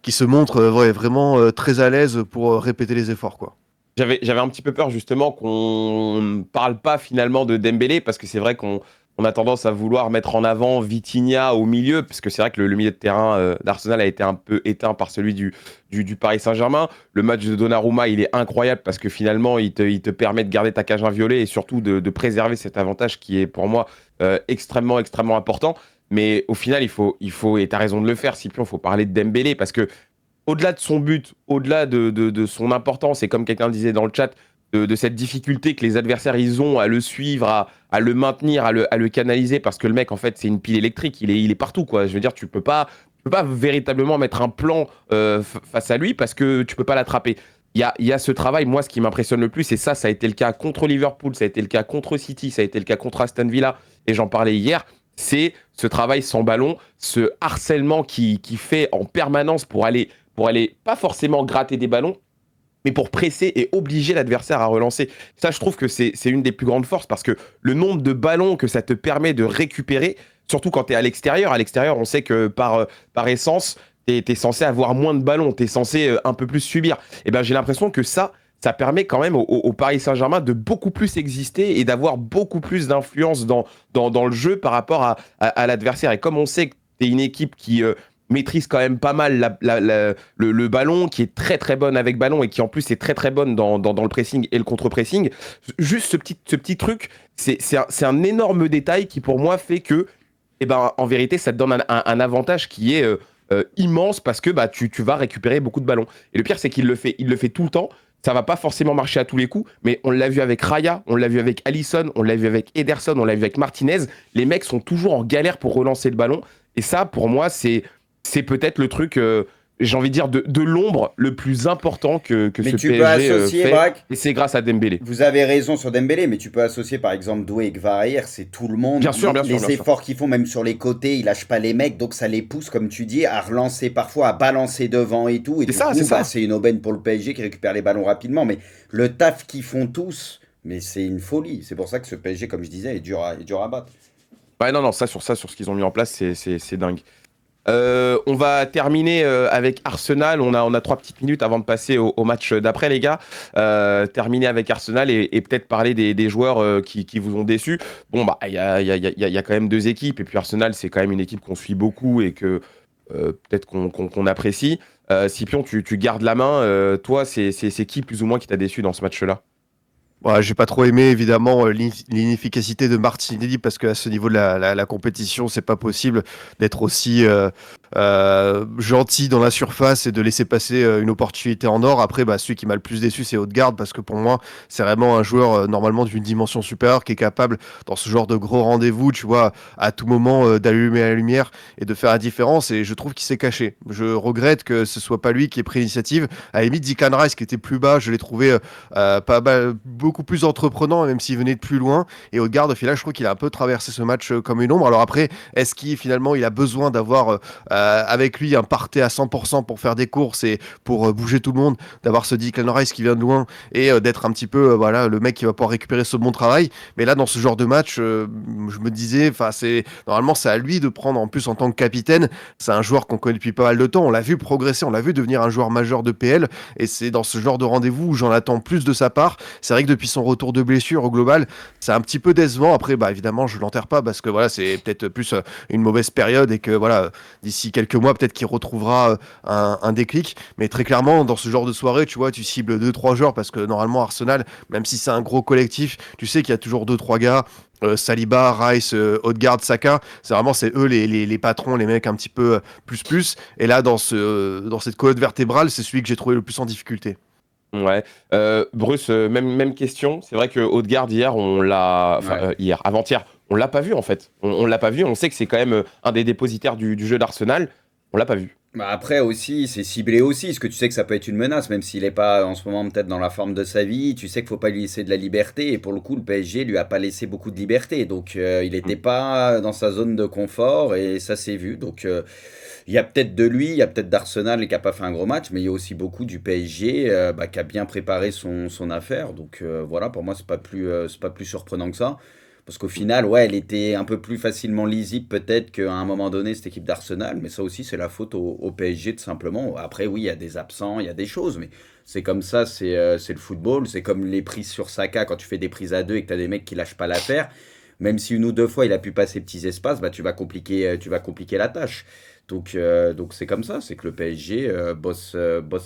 qui se montre vraiment très à l'aise pour répéter les efforts, quoi. J'avais un petit peu peur justement qu'on ne parle pas finalement de Dembélé parce que c'est vrai qu'on on a tendance à vouloir mettre en avant Vitinha au milieu, parce que c'est vrai que le milieu de terrain d'Arsenal a été un peu éteint par celui du Paris Saint-Germain. Le match de Donnarumma, il est incroyable parce que finalement, il te permet de garder ta cage inviolée et surtout de préserver cet avantage qui est pour moi extrêmement, extrêmement important. Mais au final, et tu as raison de le faire, Scipion, il faut parler de Dembélé parce que au-delà de son but, au-delà de son importance, et comme quelqu'un le disait dans le chat, de cette difficulté que les adversaires ils ont à le suivre, à le maintenir, à le canaliser, parce que le mec, en fait, c'est une pile électrique, il est partout, quoi. Je veux dire, tu peux pas véritablement mettre un plan face à lui parce que tu peux pas l'attraper. Il y a ce travail, moi, ce qui m'impressionne le plus, et ça a été le cas contre Liverpool, ça a été le cas contre City, ça a été le cas contre Aston Villa, et j'en parlais hier, c'est ce travail sans ballon, ce harcèlement qui fait en permanence pour aller pas forcément gratter des ballons, mais pour presser et obliger l'adversaire à relancer. Ça, je trouve que c'est une des plus grandes forces parce que le nombre de ballons que ça te permet de récupérer, surtout quand tu es à l'extérieur, on sait que par essence, tu es censé avoir moins de ballons, tu es censé un peu plus subir. Et ben, j'ai l'impression que ça permet quand même au Paris Saint-Germain de beaucoup plus exister et d'avoir beaucoup plus d'influence dans le jeu par rapport à l'adversaire. Et comme on sait que tu es une équipe qui maîtrise quand même pas mal le ballon, qui est très très bonne avec ballon et qui en plus est très très bonne dans le pressing et le contre-pressing. Juste ce petit truc, c'est un énorme détail qui pour moi fait que, eh ben, en vérité, ça te donne un avantage qui est immense parce que bah, tu vas récupérer beaucoup de ballons. Et le pire, c'est qu'il le fait tout le temps. Ça va pas forcément marcher à tous les coups, mais on l'a vu avec Raya, on l'a vu avec Alisson, on l'a vu avec Ederson, on l'a vu avec Martinez. Les mecs sont toujours en galère pour relancer le ballon. Et ça, pour moi, c'est peut-être le truc, j'ai envie de dire, de l'ombre le plus important que Mais ce tu peux PSG associer, fait. Braque. Et c'est grâce à Dembélé. Vous avez raison sur Dembélé, mais tu peux associer par exemple Doué et Gvardier, c'est tout le monde. Bien sûr, bien sûr, Les bien sûr. efforts qu'ils font, même sur les côtés, ils lâchent pas les mecs, donc ça les pousse, comme tu dis, à relancer parfois, à balancer devant et tout. Et C'est du ça, coup, c'est ça. c'est une aubaine pour le PSG qui récupère les ballons rapidement. Mais le taf qu'ils font tous, mais c'est une folie. C'est pour ça que ce PSG, comme je disais, est dur à battre. Ouais, non, non, sur ce qu'ils ont mis en place, c'est dingue. On va terminer avec Arsenal. On a 3 petites minutes avant de passer au match d'après, les gars. Terminer avec Arsenal et peut-être parler des joueurs qui vous ont déçus. Bon, bah, il y a quand même deux équipes. Et puis Arsenal, c'est quand même une équipe qu'on suit beaucoup et que peut-être qu'on apprécie. Scipion, tu gardes la main. Toi, c'est qui plus ou moins qui t'a déçu dans ce match-là? Ouais, j'ai pas trop aimé évidemment l'inefficacité de Martinelli parce qu'à ce niveau de la compétition, c'est pas possible d'être aussi gentil dans la surface et de laisser passer une opportunité en or. Après, bah, celui qui m'a le plus déçu, c'est Odegaard parce que pour moi, c'est vraiment un joueur normalement d'une dimension supérieure qui est capable dans ce genre de gros rendez-vous, tu vois, à tout moment d'allumer la lumière et de faire la différence. Et je trouve qu'il s'est caché. Je regrette que ce soit pas lui qui ait pris l'initiative. À la limite, Declan Rice qui était plus bas, je l'ai trouvé beaucoup plus entreprenant, même s'il venait de plus loin. Et Odegaard, au final, je trouve qu'il a un peu traversé ce match comme une ombre. Alors après, est-ce qu'il finalement il a besoin d'avoir avec lui un Partey à 100% pour faire des courses et pour bouger tout le monde, d'avoir ce Declan Rice qui vient de loin et d'être un petit peu voilà le mec qui va pouvoir récupérer ce bon travail. Mais là, dans ce genre de match, je me disais, enfin c'est normalement c'est à lui de prendre en plus en tant que capitaine. C'est un joueur qu'on connaît depuis pas mal de temps. On l'a vu progresser, on l'a vu devenir un joueur majeur de PL. Et c'est dans ce genre de rendez-vous où j'en attends plus de sa part. C'est vrai que depuis son retour de blessure au global, c'est un petit peu décevant. Après, bah évidemment, je l'enterre pas parce que voilà, c'est peut-être plus une mauvaise période et que voilà, d'ici quelques mois, peut-être qu'il retrouvera un déclic. Mais très clairement, dans ce genre de soirée, tu vois, tu cibles 2-3 joueurs parce que normalement, Arsenal, même si c'est un gros collectif, tu sais qu'il y a toujours 2-3 gars. Saliba, Rice, Odegaard, Saka, c'est eux les patrons, les mecs un petit peu plus. Et là, dans cette colonne vertébrale, c'est celui que j'ai trouvé le plus en difficulté. Ouais. Bruce, même question. C'est vrai que Odegaard, hier, Ouais. avant-hier, on l'a pas vu en fait. On l'a pas vu. On sait que c'est quand même un des dépositaires du jeu d'Arsenal. On l'a pas vu. Bah après aussi, c'est ciblé aussi, parce que tu sais que ça peut être une menace, même s'il n'est pas en ce moment peut-être dans la forme de sa vie, tu sais qu'il faut pas lui laisser de la liberté, et pour le coup, le PSG lui a pas laissé beaucoup de liberté, donc il Mm. n'était pas dans sa zone de confort, et ça s'est vu, donc il y a peut-être de lui, il y a peut-être d'Arsenal qui a pas fait un gros match, mais il y a aussi beaucoup du PSG bah, qui a bien préparé son affaire, donc voilà, pour moi, c'est pas plus surprenant que ça. Parce qu'au final, ouais, elle était un peu plus facilement lisible peut-être qu'à un moment donné, cette équipe d'Arsenal. Mais ça aussi, c'est la faute au PSG, tout simplement. Après, oui, il y a des absents, il y a des choses. Mais c'est comme ça, c'est le football. C'est comme les prises sur Saka, quand tu fais des prises à deux et que tu as des mecs qui lâchent pas l'affaire. même si une ou deux fois il a pu passer petits espaces, bah, tu vas compliquer la tâche. Donc c'est comme ça, c'est que le PSG bosse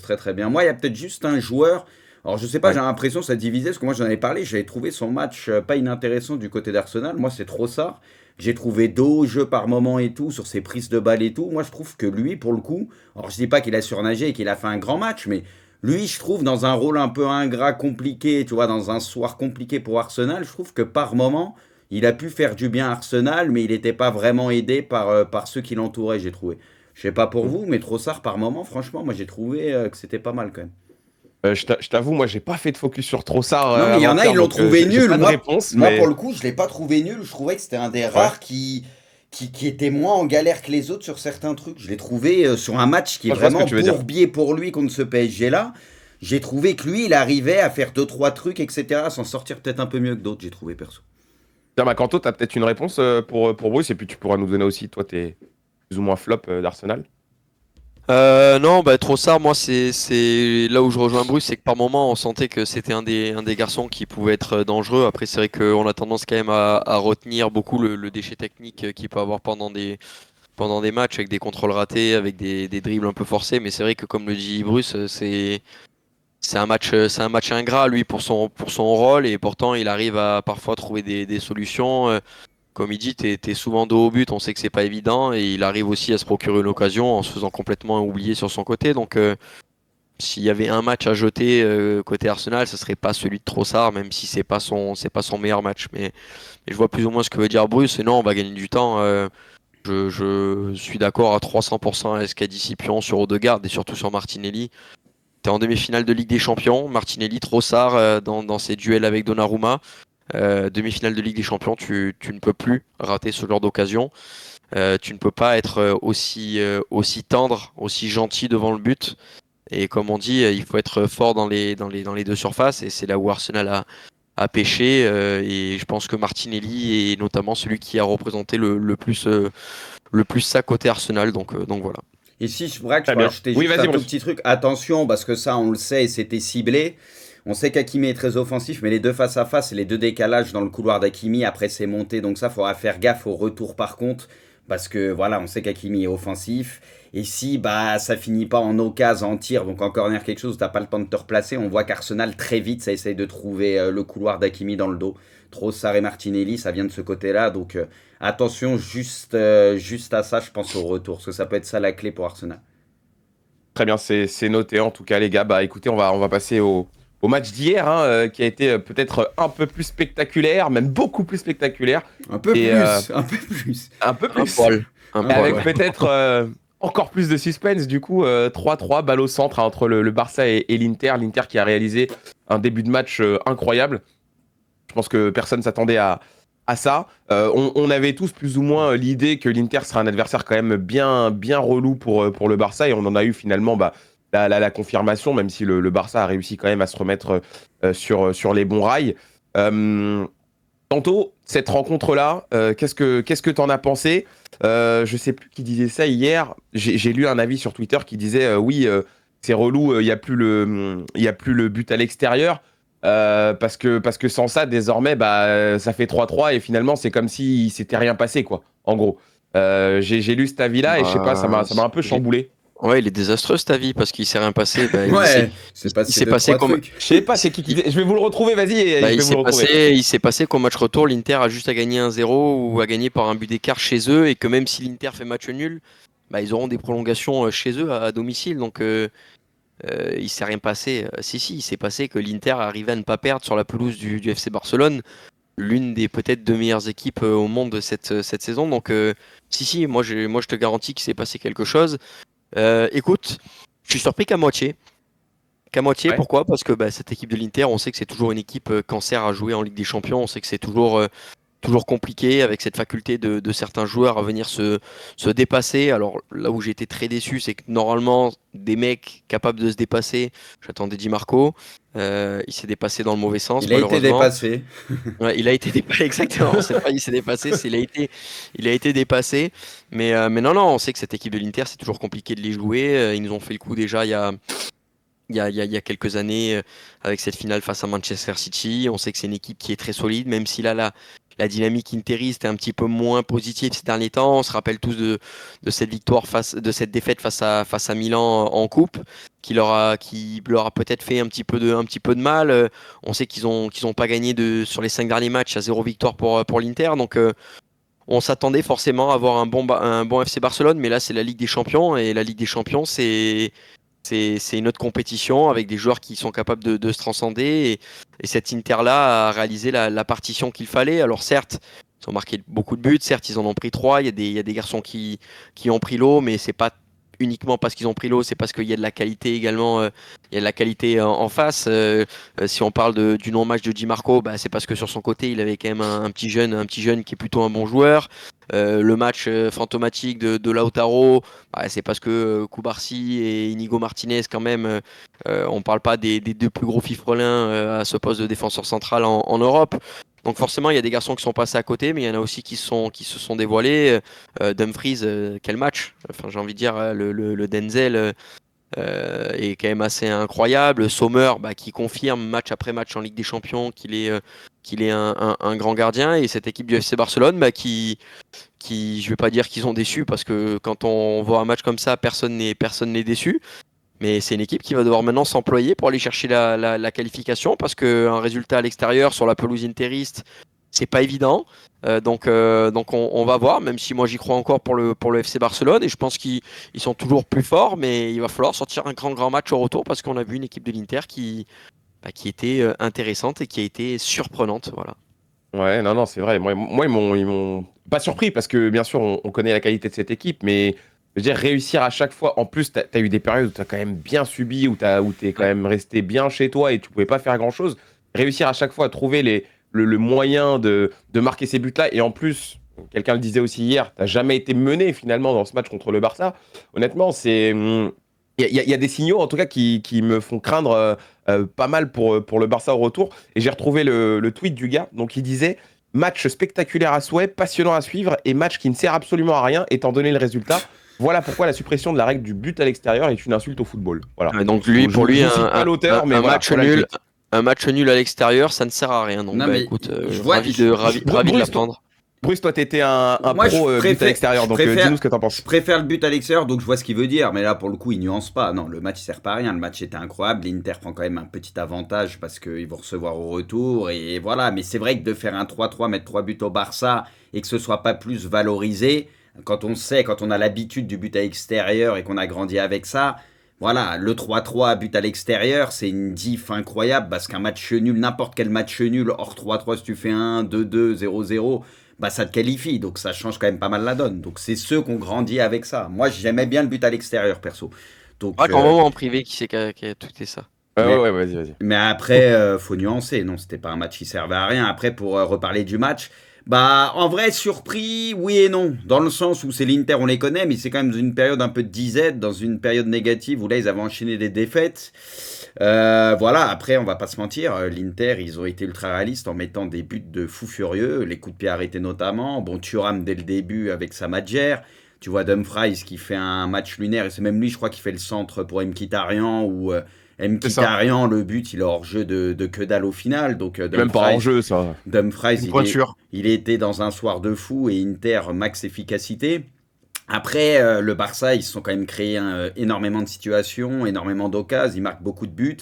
très très bien. Moi, il y a peut-être juste un joueur. Alors je sais pas, j'ai Ouais. l'impression que ça divisait, parce que moi j'en avais parlé, j'avais trouvé son match pas inintéressant du côté d'Arsenal. Moi, c'est Trossard. J'ai trouvé dos au jeu par moment et tout, sur ses prises de balles et tout. Moi, je trouve que lui, pour le coup, alors je dis pas qu'il a surnagé et qu'il a fait un grand match, mais lui, je trouve, dans un rôle un peu ingrat, compliqué, tu vois, dans un soir compliqué pour Arsenal, je trouve que par moment, il a pu faire du bien à Arsenal, mais il n'était pas vraiment aidé par ceux qui l'entouraient, j'ai trouvé. Je sais pas pour Mm. vous, mais Trossard, par moment, franchement, moi, j'ai trouvé que c'était pas mal quand même. Je t'avoue, moi, j'ai pas fait de focus sur Trossard Non, mais il y en a, avant-hier, ils l'ont donc trouvé j'ai nul. pas de Moi, réponse, moi, pour mais le coup, je l'ai pas trouvé nul. Je trouvais que c'était un des ouais. rares qui était moins en galère que les autres sur certains trucs. Je l'ai trouvé sur un match qui est Moi, je vois ce que vraiment tu veux dire. bourbier pour lui contre ce PSG-là. J'ai trouvé que lui, il arrivait à faire deux, trois trucs, etc., à s'en sortir peut-être un peu mieux que d'autres, j'ai trouvé perso. Tiens, Macanto, t'as peut-être une réponse pour Bruce, et puis tu pourras nous donner aussi, toi, tes plus ou moins flop d'Arsenal. Non, bah Trossard, moi c'est là où je rejoins Bruce, c'est que par moment on sentait que c'était un des garçons qui pouvait être dangereux. Après c'est vrai qu'on a tendance quand même à retenir beaucoup le déchet technique qu'il peut avoir pendant des matchs avec des contrôles ratés, avec des dribbles un peu forcés. Mais c'est vrai que comme le dit Bruce, c'est un match ingrat lui pour son rôle et pourtant il arrive à parfois trouver des solutions. Comme il dit, t'es souvent dos au but, on sait que c'est pas évident et il arrive aussi à se procurer une occasion en se faisant complètement oublier sur son côté. Donc s'il y avait un match à jeter côté Arsenal, ce serait pas celui de Trossard, même si c'est pas son meilleur match. Mais je vois plus ou moins ce que veut dire Bruce. Et non, on va gagner du temps. Je suis d'accord à 300% avec ce qu'a dit Scipion sur Odegaard et surtout sur Martinelli. T'es en demi-finale de Ligue des Champions, Martinelli, Trossard dans ses duels avec Donnarumma. Demi-finale de Ligue des Champions, tu ne peux plus rater ce genre d'occasion. Tu ne peux pas être aussi tendre, aussi gentil devant le but. Et comme on dit, il faut être fort dans les deux surfaces. Et c'est là où Arsenal a pêché. Et je pense que Martinelli est notamment celui qui a représenté le plus ça côté Arsenal. Donc voilà. Et si je braque, je Très peux bien. rajouter Oui, juste vas-y, un tout Bruce. petit truc. Attention, parce que ça, on le sait, et c'était ciblé. On sait qu'Hakimi est très offensif, mais les deux face à face et les deux décalages dans le couloir d'Hakimi, après c'est monté. Donc ça, il faudra faire gaffe au retour par contre. Parce que voilà, on sait qu'Hakimi est offensif. Et si bah ça finit pas en occasion, en tir, donc en corner quelque chose, t'as pas le temps de te replacer, on voit qu'Arsenal très vite, ça essaye de trouver le couloir d'Hakimi dans le dos. Trossard et Martinelli, ça vient de ce côté-là. Donc attention juste à ça, je pense au retour. Parce que ça peut être ça la clé pour Arsenal. Très bien, c'est noté en tout cas, les gars. Bah écoutez, on va passer au match d'hier, hein, qui a été peut-être un peu plus spectaculaire, même beaucoup plus spectaculaire. Un peu Et plus, un peu plus. un peu Un plus. poil. Un Un poil, Avec poil. ouais. peut-être encore plus de suspense, du coup, 3-3, balle au centre, hein, entre le Barça et l'Inter. L'Inter qui a réalisé un début de match incroyable. Je pense que personne s'attendait à ça. On avait tous plus ou moins l'idée que l'Inter serait un adversaire quand même bien relou pour le Barça, et on en a eu finalement la confirmation, même si le Barça a réussi quand même à se remettre sur les bons rails. Euh, Tantôt, cette rencontre-là, qu'est-ce que t'en as pensé? Je sais plus qui disait ça hier. J'ai lu un avis sur Twitter qui disait oui, c'est relou, il y a plus le but à l'extérieur. Parce que sans ça, désormais, bah, ça fait 3-3 et finalement, c'est comme si s'était rien passé, quoi. En gros. J'ai lu cet avis-là et je sais pas, Bah, ça m'a un peu chamboulé. ouais, il est désastreux cet avis parce qu'il s'est rien passé. Bah, Ouais, c'est il passé s'est deux, passé trois comme, trucs. Je sais pas, c'est qui disait. Je vais vous le retrouver, vas-y, et bah, je vais vous le retrouver. il s'est passé qu'au match retour, l'Inter a juste à gagner 1-0 ou à gagner par un but d'écart chez eux et que même si l'Inter fait match nul, bah, ils auront des prolongations chez eux à domicile. Donc il s'est rien passé. Si, il s'est passé que l'Inter arrivait à ne pas perdre sur la pelouse du FC Barcelone, l'une des peut-être deux meilleures équipes au monde cette saison. Donc si, moi je te garantis qu'il s'est passé quelque chose. Écoute, je suis surpris qu'à moitié. Qu'à moitié, Ouais. pourquoi? Parce que bah, cette équipe de l'Inter, on sait que c'est toujours une équipe cancer à jouer en Ligue des Champions. On sait que c'est toujours compliqué avec cette faculté de certains joueurs à venir se dépasser. Alors là où j'ai été très déçu, c'est que normalement, des mecs capables de se dépasser, j'attendais Di Marco. Il s'est dépassé dans le mauvais sens, Il a été malheureusement. dépassé. Ouais, il a été dépassé, exactement. C'est pas il s'est dépassé, c'est il a été dépassé. Mais non, on sait que cette équipe de l'Inter, c'est toujours compliqué de les jouer. Ils nous ont fait le coup déjà il y a quelques années avec cette finale face à Manchester City. On sait que c'est une équipe qui est très solide, même si là, la dynamique interiste est un petit peu moins positive ces derniers temps. On se rappelle tous de cette de cette défaite face à Milan en coupe, qui leur a peut-être fait un petit peu de mal. On sait qu'ils ont pas gagné sur les 5 derniers matchs, à 0 victoire pour l'Inter. Donc, on s'attendait forcément à avoir un bon FC Barcelone, mais là, c'est la Ligue des Champions. Et la Ligue des Champions, c'est une autre compétition avec des joueurs qui sont capables de se transcender. Et cet Inter-là a réalisé la partition qu'il fallait. Alors certes, ils ont marqué beaucoup de buts, certes, ils en ont pris 3. Il y a des garçons qui ont pris l'eau, mais c'est pas uniquement parce qu'ils ont pris l'eau, c'est parce qu'il y a de la qualité également. Il y a de la qualité en face. Si on parle du non-match de Di Marco, bah, c'est parce que sur son côté, il avait quand même un petit jeune qui est plutôt un bon joueur. Le match fantomatique de Lautaro, bah, c'est parce que Cubarsí et Inigo Martinez, quand même, on parle pas des deux plus gros fifrelins à ce poste de défenseur central en Europe. Donc forcément, il y a des garçons qui sont passés à côté, mais il y en a aussi qui se sont dévoilés. Dumfries, quel match! Enfin, j'ai envie de dire, le Denzel est quand même assez incroyable. Sommer, bah, qui confirme match après match en Ligue des Champions qu'il est un grand gardien. Et cette équipe du FC Barcelone, bah, je vais pas dire qu'ils ont déçu, parce que quand on voit un match comme ça, personne n'est déçu. Mais c'est une équipe qui va devoir maintenant s'employer pour aller chercher la qualification, parce qu'un résultat à l'extérieur sur la pelouse interiste, c'est pas évident. Donc on va voir, même si moi j'y crois encore pour le FC Barcelone, et je pense qu'ils sont toujours plus forts, mais il va falloir sortir un grand match au retour, parce qu'on a vu une équipe de l'Inter qui était intéressante et qui a été surprenante. Voilà. Ouais, non, non, c'est vrai. Moi, ils m'ont pas surpris parce que bien sûr, on connaît la qualité de cette équipe, mais je veux dire, réussir à chaque fois. En plus, t'as eu des périodes où t'as quand même bien subi, où t'es quand même resté bien chez toi et tu pouvais pas faire grand-chose. Réussir à chaque fois à trouver le moyen de marquer ces buts-là. Et en plus, quelqu'un le disait aussi hier, t'as jamais été mené finalement dans ce match contre le Barça. Honnêtement, il y a des signaux en tout cas qui me font craindre pas mal pour le Barça au retour. Et j'ai retrouvé le tweet du gars. Donc il disait: match spectaculaire à souhait, passionnant à suivre et match qui ne sert absolument à rien étant donné le résultat. Voilà pourquoi la suppression de la règle du but à l'extérieur est une insulte au football. Voilà. Donc Pour lui, cite pas l'auteur, mais voilà, match voilà le nul, tweet. un match nul à l'extérieur, ça ne sert à rien. Donc Non, bah mais écoute, je vois, ravi de Bruce, l'apprendre. Bruce, toi, t'étais un moi, pro but à l'extérieur, donc dis-nous ce que t'en je penses. préfère le but à l'extérieur, donc je vois ce qu'il veut dire, mais là, pour le coup, il nuance pas. Non, le match sert pas à rien. Le match était incroyable. L'Inter prend quand même un petit avantage parce qu'ils vont recevoir au retour, et voilà. Mais c'est vrai que de faire un 3-3, mettre 3 buts au Barça, et que ce soit pas plus valorisé, quand on a l'habitude du but à l'extérieur et qu'on a grandi avec ça, voilà, le 3-3 à but à l'extérieur, c'est une diff incroyable, parce qu'un match nul, n'importe quel match nul, hors 3-3, si tu fais 1, 2-2, 0-0, bah ça te qualifie, donc ça change quand même pas mal la donne. Donc c'est ceux qui ont grandi avec ça. Moi, j'aimais bien le but à l'extérieur, perso. Donc, Quand même en privé qui a tweeté ça. Ouais, mais, ouais, vas-y, vas-y. mais après, faut nuancer. Non, c'était pas un match qui servait à rien. Après, pour reparler du match, bah, en vrai, surpris, oui et non. Dans le sens où c'est l'Inter, on les connaît, mais c'est quand même dans une période un peu de disette, dans une période négative où là, ils avaient enchaîné des défaites. Voilà, après, on va pas se mentir, l'Inter, ils ont été ultra réalistes en mettant des buts de fou furieux, les coups de pied arrêtés notamment. Bon, Thuram dès le début avec sa Madjer. Tu vois Dumfries qui fait un match lunaire, et c'est même lui, je crois, qui fait le centre pour Mkhitaryan, ou C'est ça. Mkhitaryan, le but, il est hors jeu de que dalle au final. Donc Même pas en jeu, ça. Dumfries, Une pointure. il était dans un soir de fou, et Inter, max efficacité. Après, le Barça, ils se sont quand même créés énormément de situations, énormément d'occasions, ils marquent beaucoup de buts.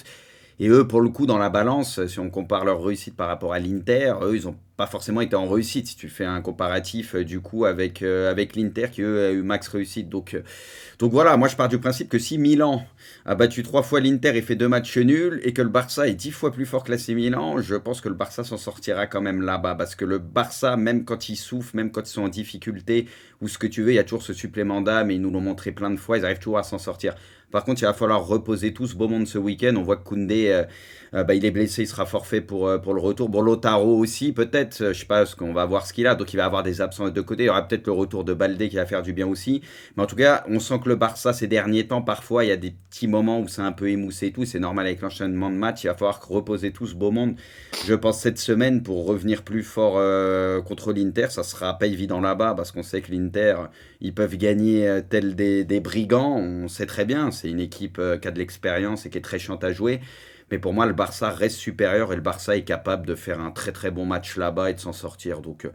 Et eux, pour le coup, dans la balance, si on compare leur réussite par rapport à l'Inter, eux, ils n'ont pas forcément été en réussite. Si tu fais un comparatif, du coup, avec l'Inter, qui eux a eu max réussite. Donc voilà, moi je pars du principe que si Milan a battu 3 fois l'Inter et fait 2 matchs nuls, et que le Barça est 10 fois plus fort que l'AC Milan, je pense que le Barça s'en sortira quand même là-bas. Parce que le Barça, même quand ils souffrent, même quand ils sont en difficulté, ou ce que tu veux, il y a toujours ce supplément d'âme, et ils nous l'ont montré plein de fois, ils arrivent toujours à s'en sortir. Par contre, il va falloir reposer tout ce beau monde ce week-end. On voit que Koundé, il est blessé, il sera forfait pour le retour. Bon, Lautaro aussi, peut-être, je sais pas, parce qu'on va voir ce qu'il a. Donc, il va avoir des absences de côté. Il y aura peut-être le retour de Baldé qui va faire du bien aussi. Mais en tout cas, on sent que le Barça, ces derniers temps, parfois, il y a des petits moments où c'est un peu émoussé et tout. C'est normal avec l'enchaînement de matchs. Il va falloir reposer tout ce beau monde, je pense, cette semaine pour revenir plus fort contre l'Inter. Ça sera pas évident là-bas, parce qu'on sait que l'Inter, ils peuvent gagner tels des brigands. On sait très bien, c'est une équipe qui a de l'expérience et qui est très chiante à jouer. Mais pour moi, le Barça reste supérieur et le Barça est capable de faire un très très bon match là-bas et de s'en sortir. Donc,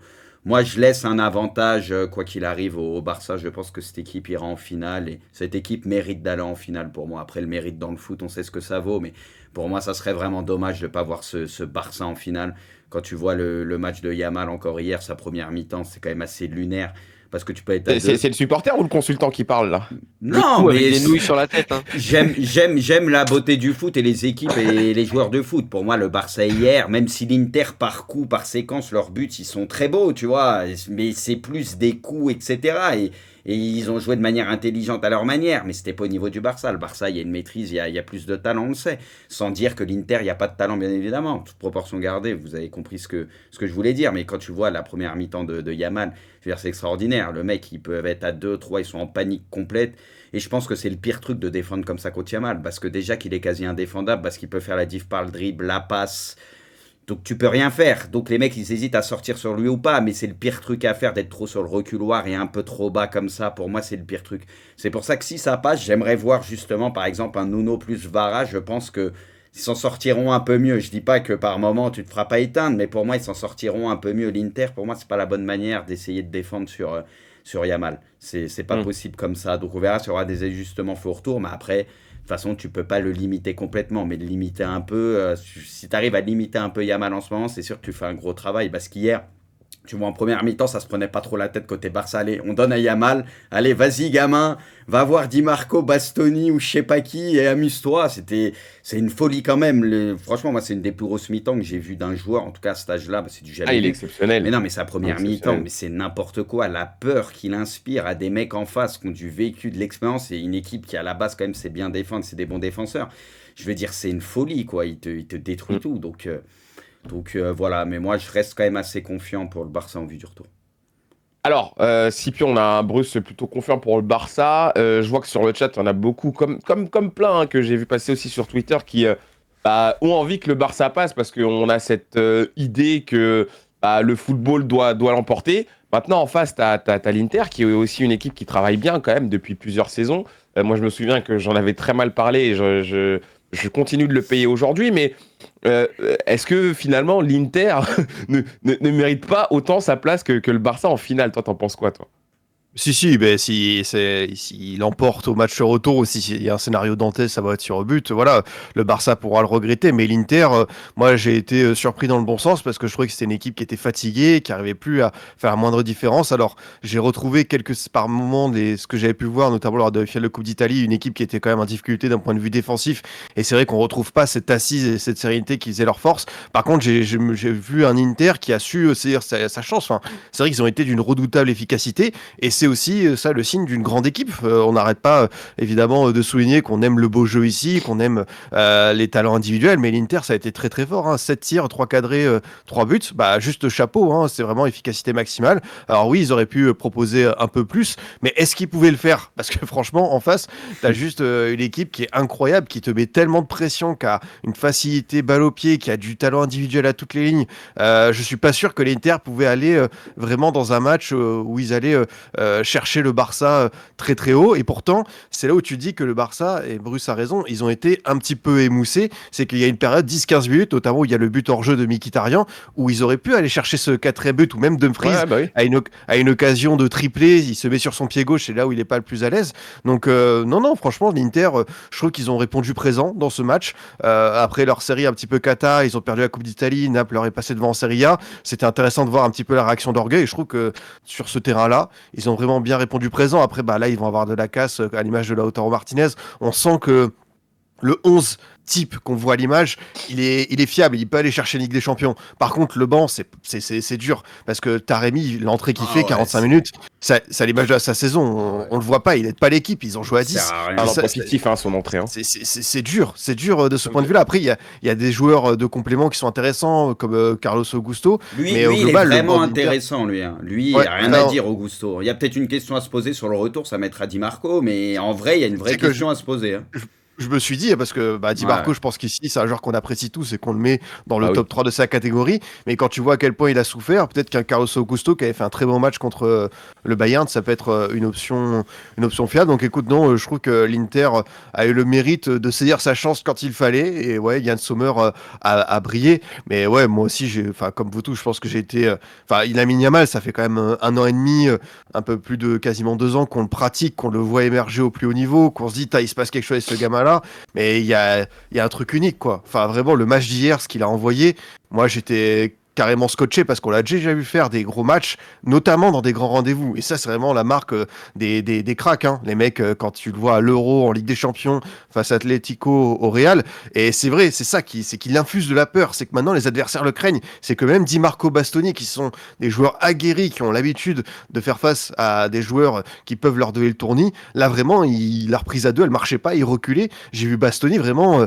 moi, je laisse un avantage, quoi qu'il arrive, au Barça. Je pense que cette équipe ira en finale et cette équipe mérite d'aller en finale pour moi. Après, le mérite dans le foot, on sait ce que ça vaut, mais pour moi, ça serait vraiment dommage de ne pas voir ce Barça en finale. Quand tu vois le match de Yamal encore hier, sa première mi-temps, c'est quand même assez lunaire. Parce que tu peux être à C'est deux. le supporter ou le consultant qui parle là? Le Non, coup avec mais des nouilles sur la tête. Hein. j'aime la beauté du foot et les équipes et les joueurs de foot. Pour moi, le Barça hier, même si l'Inter par coup, par séquence, leurs buts, ils sont très beaux, tu vois. Mais c'est plus des coups, etc. Et ils ont joué de manière intelligente à leur manière. Mais c'était pas au niveau du Barça. Le Barça, il y a une maîtrise, il y a plus de talent, on le sait. Sans dire que l'Inter, il n'y a pas de talent, bien évidemment. Toute proportion gardée, vous avez compris ce que je voulais dire. Mais quand tu vois la première mi-temps de Yamal, je veux dire, c'est extraordinaire. Le mec, il peut être à 2, 3, ils sont en panique complète. Et je pense que c'est le pire truc de défendre comme ça contre Yamal. Parce que déjà qu'il est quasi indéfendable, parce qu'il peut faire la diff par le dribble, la passe. Donc tu peux rien faire. Donc les mecs, ils hésitent à sortir sur lui ou pas. Mais c'est le pire truc à faire, d'être trop sur le reculoir et un peu trop bas comme ça. Pour moi, c'est le pire truc. C'est pour ça que si ça passe, j'aimerais voir justement, par exemple, un Nuno plus Vara. Je pense que ils s'en sortiront un peu mieux. Je dis pas que par moment tu te feras pas éteindre, mais pour moi ils s'en sortiront un peu mieux. L'Inter, pour moi, c'est pas la bonne manière d'essayer de défendre sur Yamal. C'est pas possible comme ça. Donc on verra s'il y aura des ajustements faits au retour, mais après, de toute façon, tu peux pas le limiter complètement, mais le limiter un peu. Si tu arrives à limiter un peu Yamal en ce moment, c'est sûr que tu fais un gros travail. Parce qu'hier, tu vois, en première mi-temps, ça se prenait pas trop la tête côté Barça. Allez, on donne à Yamal. Allez, vas-y, gamin. Va voir Di Marco, Bastoni ou je sais pas qui et amuse-toi. C'est une folie quand même. Franchement, moi, c'est une des plus grosses mi-temps que j'ai vu d'un joueur. En tout cas, à cet âge-là, c'est du Ah, jamais il est vu. exceptionnel. Mais non, mais sa première mi-temps, Exceptionnel. mais c'est n'importe quoi. La peur qu'il inspire à des mecs en face qui ont du vécu, de l'expérience et une équipe qui, à la base, quand même, sait bien défendre, c'est des bons défenseurs. Je veux dire, c'est une folie, quoi. Il te détruit tout. Donc voilà, mais moi je reste quand même assez confiant pour le Barça en vue du retour. Alors, Scipion, on a un Bruce plutôt confiant pour le Barça. Je vois que sur le chat, on a beaucoup, comme plein, hein, que j'ai vu passer aussi sur Twitter, qui ont envie que le Barça passe parce qu'on a cette idée que le football doit l'emporter. Maintenant, en face, t'as l'Inter, qui est aussi une équipe qui travaille bien quand même depuis plusieurs saisons. Moi, je me souviens que j'en avais très mal parlé et je continue de le payer aujourd'hui, mais est-ce que finalement l'Inter ne mérite pas autant sa place que le Barça en finale? Toi, t'en penses quoi, toi? Si, ben, s'il emporte au match retour ou s'il y a un scénario dantesque, ça va être sur au but. Voilà, le Barça pourra le regretter, mais l'Inter, moi j'ai été surpris dans le bon sens parce que je trouvais que c'était une équipe qui était fatiguée, qui n'arrivait plus à faire la moindre différence. Alors j'ai retrouvé par moments ce que j'avais pu voir, notamment lors de la finale de Coupe d'Italie, une équipe qui était quand même en difficulté d'un point de vue défensif. Et c'est vrai qu'on retrouve pas cette assise et cette sérénité qui faisait leur force. Par contre, j'ai vu un Inter qui a su saisir sa chance. Enfin, c'est vrai qu'ils ont été d'une redoutable efficacité. Et c'est aussi ça le signe d'une grande équipe. On n'arrête pas évidemment de souligner qu'on aime le beau jeu ici, qu'on aime les talents individuels, mais l'Inter ça a été très très fort. 7 tirs, 3 cadrés, 3 buts. Juste chapeau, c'est vraiment efficacité maximale. Alors oui, ils auraient pu proposer un peu plus, mais est-ce qu'ils pouvaient le faire? Parce que franchement, en face, t'as juste une équipe qui est incroyable, qui te met tellement de pression, qui a une facilité balle au pied, qui a du talent individuel à toutes les lignes. Je suis pas sûr que l'Inter pouvait aller vraiment dans un match où ils allaient chercher le Barça très très haut. Et pourtant, c'est là où tu dis que le Barça, et Bruce a raison, ils ont été un petit peu émoussés. C'est qu'il y a une période 10-15 minutes, notamment où il y a le but hors jeu de Mkhitaryan, où ils auraient pu aller chercher ce quatrième but, ou même Dumfries Oui. à une occasion de triplé. Il se met sur son pied gauche, c'est là où il n'est pas le plus à l'aise. Donc non, franchement, l'Inter, je trouve qu'ils ont répondu présent dans ce match. Après leur série un petit peu cata, ils ont perdu la Coupe d'Italie, Naples leur est passé devant en Serie A. C'était intéressant de voir un petit peu la réaction d'orgueil. Et je trouve que sur ce terrain-là, ils ont vraiment bien répondu présent. Après, là, ils vont avoir de la casse à l'image de Lautaro Martinez. On sent que le 11 type qu'on voit à l'image, il est fiable, il peut aller chercher Ligue des Champions. Par contre, le banc, c'est dur, parce que Taremi, l'entrée qu'il fait, 45 minutes, ça à l'image de sa saison, on le voit pas, il n'aide pas l'équipe, ils ont joué à 10. C'est positif, son entrée. C'est dur de ce point de vue-là. Après, il y a des joueurs de complément qui sont intéressants, comme Carlos Augusto. Mais au global, il est vraiment intéressant, lui. Lui, il n'y a rien à dire, Augusto. Il y a peut-être une question à se poser sur le retour, ça mettra Di Marco, mais en vrai, il y a une vraie question à se poser. je me suis dit, parce que Di Marco, Ouais. je pense qu'ici, c'est un joueur qu'on apprécie tous et qu'on le met dans le Ah oui. top 3 de sa catégorie. Mais quand tu vois à quel point il a souffert, peut-être qu'un Carlos Augusto qui avait fait un très bon match contre le Bayern, ça peut être une option fiable. Donc écoute, non, je trouve que l'Inter a eu le mérite de saisir sa chance quand il fallait. Et ouais, Yann Sommer a brillé. Mais ouais, moi aussi, comme vous tous, je pense que j'ai été. Enfin, il a mis Yamal, ça fait quand même 1 an et demi, un peu plus de quasiment 2 ans qu'on le pratique, qu'on le voit émerger au plus haut niveau, qu'on se dit, il se passe quelque chose avec ce gamin-là. Mais il y a un truc unique, quoi. Enfin, vraiment, le match d'hier, ce qu'il a envoyé, moi, j'étais carrément scotché parce qu'on l'a déjà vu faire des gros matchs, notamment dans des grands rendez-vous. Et ça, c'est vraiment la marque des cracks, hein. Les mecs, quand tu le vois à l'Euro, en Ligue des Champions, face à Atlético au Real. Et c'est vrai, c'est ça c'est qu'il infuse de la peur. C'est que maintenant, les adversaires le craignent. C'est que même Di Marco Bastoni, qui sont des joueurs aguerris, qui ont l'habitude de faire face à des joueurs qui peuvent leur donner le tournis, là, vraiment, la reprise à deux, elle marchait pas, il reculait. J'ai vu Bastoni vraiment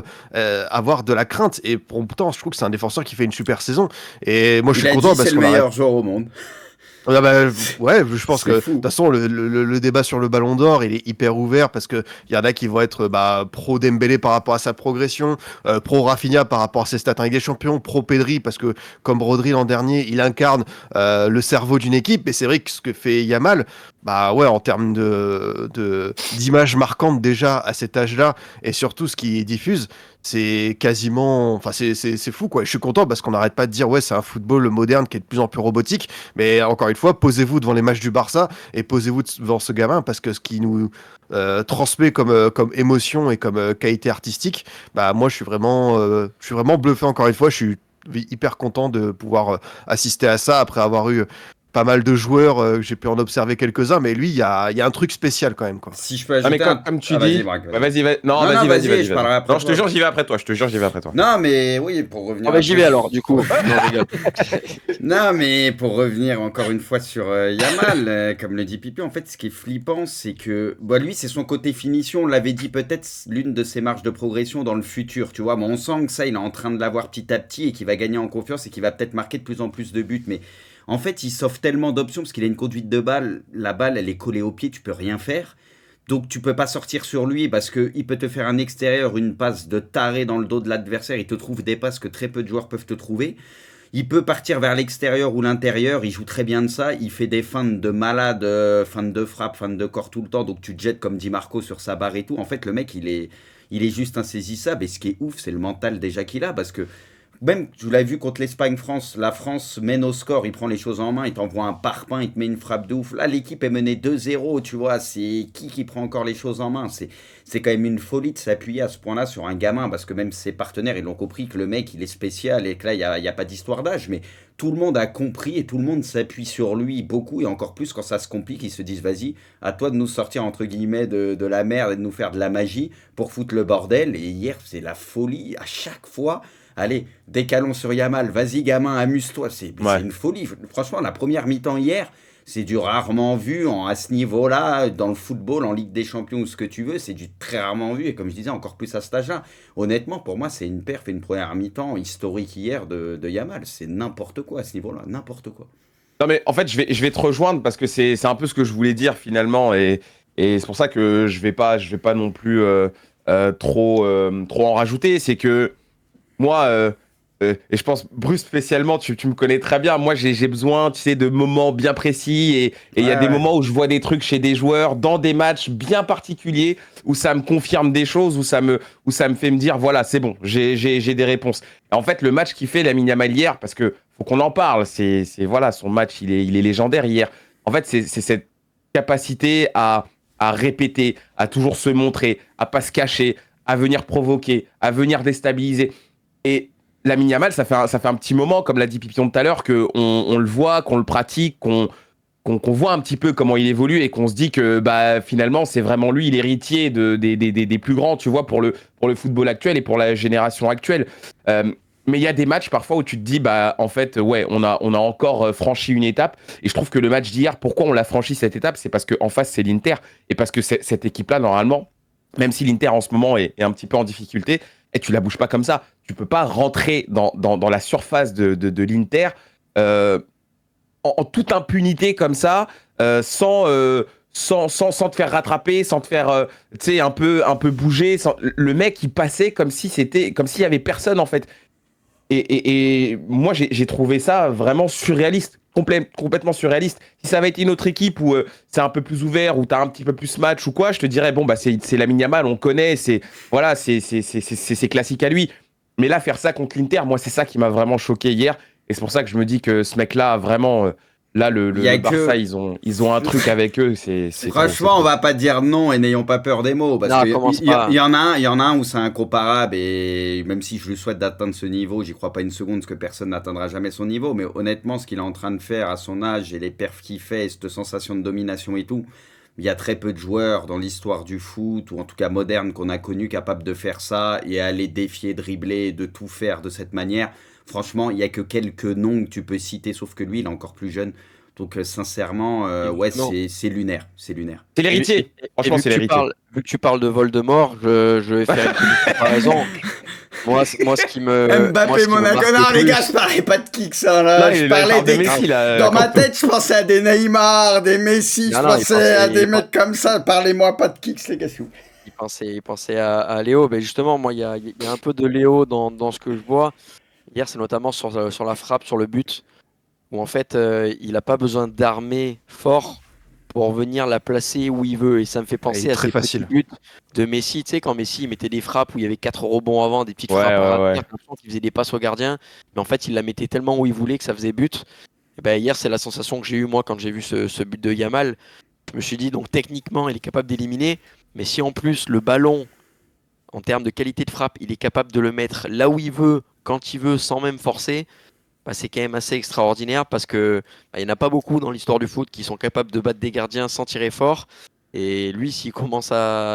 avoir de la crainte. Et pourtant, je trouve que c'est un défenseur qui fait une super saison. Et moi, je Il suis a content dit c'est parce le qu'on arrête. meilleur joueur au monde. Ah bah, ouais, je pense que C'est de fou. toute façon le débat sur le Ballon d'Or il est hyper ouvert parce que il y en a qui vont être pro Dembélé par rapport à sa progression, pro Rafinha par rapport à ses stats en Ligue des Champions, pro Pedri parce que comme Rodri l'an dernier il incarne le cerveau d'une équipe. Et c'est vrai que ce que fait Yamal, bah ouais, en termes d'images marquantes déjà à cet âge-là et surtout ce qu'il diffuse, c'est quasiment, enfin c'est fou quoi. Je suis content parce qu'on n'arrête pas de dire ouais c'est un football moderne qui est de plus en plus robotique. Mais encore une fois, posez-vous devant les matchs du Barça et posez-vous devant ce gamin parce que ce qui nous transmet comme émotion et comme qualité artistique, bah moi je suis vraiment bluffé encore une fois. Je suis hyper content de pouvoir assister à ça après avoir eu pas mal de joueurs. J'ai pu en observer quelques-uns, mais lui, il y a un truc spécial quand même, quoi. Si je peux Ah, mais ajouter un... comme tu Ah, vas-y, dis. Braque, Bah, vas-y. Non, Non, vas-y, vas-y, je parlerai après Non, je te toi. jure, j'y vais après toi. Je te jure, j'y vais après toi. Non, mais oui, pour revenir Ah bah un j'y peu vais sur- alors, du coup. Non, je rigole. Non, mais pour revenir encore une fois sur Yamal, comme le dit Pipi, en fait, ce qui est flippant, c'est que lui, c'est son côté finition. On l'avait dit peut-être l'une de ses marges de progression dans le futur, tu vois. Mais on sent que ça, il est en train de l'avoir petit à petit et qu'il va gagner en confiance et qu'il va peut-être marquer de plus en plus de buts. Mais en fait, il s'offre tellement d'options parce qu'il a une conduite de balle. La balle, elle est collée au pied, tu peux rien faire. Donc tu peux pas sortir sur lui parce qu'il peut te faire un extérieur, une passe de taré dans le dos de l'adversaire. Il te trouve des passes que très peu de joueurs peuvent te trouver. Il peut partir vers l'extérieur ou l'intérieur, il joue très bien de ça, il fait des feintes de malade, feintes de frappe, feintes de corps tout le temps, donc tu te jettes comme dit Marco sur sa barre et tout. En fait, le mec, il est juste insaisissable et ce qui est ouf, c'est le mental déjà qu'il a parce que même, tu l'as vu contre l'Espagne-France, la France mène au score, il prend les choses en main, il t'envoie un parpaing, il te met une frappe de ouf. Là, l'équipe est menée 2-0, tu vois, c'est qui prend encore les choses en main. C'est quand même une folie de s'appuyer à ce point-là sur un gamin, parce que même ses partenaires, ils ont compris que le mec, il est spécial et que là, il y a pas d'histoire d'âge, mais tout le monde a compris et tout le monde s'appuie sur lui beaucoup, et encore plus quand ça se complique, ils se disent, vas-y, à toi de nous sortir, entre guillemets, de la merde et de nous faire de la magie pour foutre le bordel. Et hier, c'est la folie à chaque fois. Allez, décalons sur Yamal, vas-y gamin, amuse-toi, c'est Ouais. une folie. Franchement, la première mi-temps hier, c'est du rarement vu à ce niveau-là, dans le football, en Ligue des Champions ou ce que tu veux, c'est du très rarement vu. Et comme je disais, encore plus à cet âge-là. Honnêtement, pour moi, c'est une perf et une première mi-temps historique hier de Yamal. C'est n'importe quoi à ce niveau-là, n'importe quoi. Non, mais en fait, je vais te rejoindre parce que c'est un peu ce que je voulais dire finalement. Et c'est pour ça que je vais pas non plus trop en rajouter. C'est que moi, et je pense, Bruce spécialement, tu me connais très bien. Moi, j'ai besoin, tu sais, de moments bien précis. Et il y a Ouais, des ouais. moments où je vois des trucs chez des joueurs dans des matchs bien particuliers où ça me confirme des choses, où ça me fait me dire, voilà, c'est bon, j'ai des réponses. Et en fait, le match qu'il fait, Lamine Yamal hier, parce que faut qu'on en parle, voilà, son match, il est légendaire hier. En fait, c'est cette capacité à répéter, à toujours se montrer, à pas se cacher, à venir provoquer, à venir déstabiliser. Et Lamine Yamal, ça fait un petit moment, comme l'a dit Pipion tout à l'heure, qu'on le voit, qu'on le pratique, qu'on voit un petit peu comment il évolue et qu'on se dit que finalement, c'est vraiment lui l'héritier des plus grands, tu vois, pour le football actuel et pour la génération actuelle. Mais il y a des matchs parfois où tu te dis, en fait, ouais, on a encore franchi une étape. Et je trouve que le match d'hier, pourquoi on l'a franchi cette étape, c'est parce qu'en face, c'est l'Inter. Et parce que cette équipe-là, normalement, même si l'Inter en ce moment est un petit peu en difficulté, et tu la bouges pas comme ça. Tu peux pas rentrer dans la surface de l'Inter en toute impunité comme ça, sans te faire rattraper, sans te faire tu sais, un peu bouger. Le mec, il passait comme s'il y avait personne, en fait. Et moi, j'ai trouvé ça vraiment surréaliste. Complètement surréaliste. Si ça avait été une autre équipe où c'est un peu plus ouvert, où t'as un petit peu plus match ou quoi, je te dirais, bon, bah, c'est Lamine Yamal, on connaît, voilà, c'est classique à lui. Mais là, faire ça contre l'Inter, moi, c'est ça qui m'a vraiment choqué hier. Et c'est pour ça que je me dis que ce mec-là, vraiment, là, Il y a le Barça, que. ils ont un truc avec eux. C'est Franchement, on trop. va pas dire non et n'ayons pas peur des mots parce Non, que commence pas. il y en a un où c'est incomparable et même si je lui souhaite d'atteindre ce niveau, j'y crois pas une seconde parce que personne n'atteindra jamais son niveau. Mais honnêtement, ce qu'il est en train de faire à son âge et les perfs qu'il fait, et cette sensation de domination et tout, il y a très peu de joueurs dans l'histoire du foot ou en tout cas moderne qu'on a connu capables de faire ça et aller défier, dribbler, de tout faire de cette manière. Franchement, il y a que quelques noms que tu peux citer, sauf que lui, il est encore plus jeune. Donc sincèrement, ouais, Non. c'est lunaire, c'est lunaire. C'est l'héritier. Et Franchement, c'est l'héritier. vu que tu parles de Voldemort, je vais faire une petite comparaison. Moi, ce qui me. moi, Mbappé, ce qui me Monaco, marque non le les plus- gars, je parlais pas de kick ça là, Là, je il parlais parle de des... Messi, là. Dans ma Quand- tête, je pensais à des Neymar, des Messi, je Non, non, pensais à des il mecs comme ça. Parlez-moi pas de kicks les gars, s'il vous plaît. il pensait à Léo. Mais justement, moi, il y a un peu de Léo dans ce que je vois. Hier, c'est notamment sur la frappe, sur le but, où en fait, il n'a pas besoin d'armer fort pour venir la placer où il veut. Et ça me fait Il penser est à très ces petits facile. buts de Messi. Tu sais, quand Messi mettait des frappes où il y avait 4 rebonds avant, des petites Ouais, frappes à ouais, ouais. rater, il faisait des passes au gardien. Mais en fait, il la mettait tellement où il voulait que ça faisait but. Et ben, hier, c'est la sensation que j'ai eue, moi, quand j'ai vu ce but de Yamal. Je me suis dit, donc techniquement, il est capable d'éliminer. Mais si en plus, le ballon, en termes de qualité de frappe, il est capable de le mettre là où il veut, quand il veut, sans même forcer, bah, c'est quand même assez extraordinaire parce que bah, il n'y en a pas beaucoup dans l'histoire du foot qui sont capables de battre des gardiens sans tirer fort. Et lui,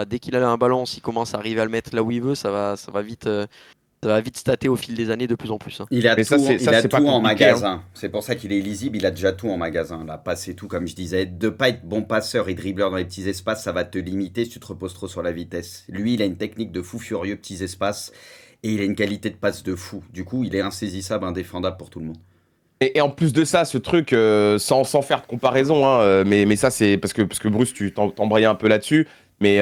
dès qu'il a un ballon, s'il commence à arriver à le mettre là où il veut, ça va vite stater au fil des années de plus en plus, hein. Mais ça, Il a c'est pas tout en compliqué, hein. magasin. C'est pour ça qu'il est lisible, il a déjà tout en magasin. La passe et tout, comme je disais. De pas être bon passeur et dribbleur dans les petits espaces, ça va te limiter si tu te reposes trop sur la vitesse. Lui, il a une technique de fou furieux, petits espaces, et il a une qualité de passe de fou. Du coup, il est insaisissable, indéfendable pour tout le monde. Et en plus de ça, ce truc, sans faire de comparaison, hein, mais ça, c'est parce que Bruce, tu t'embrayais un peu là-dessus. Mais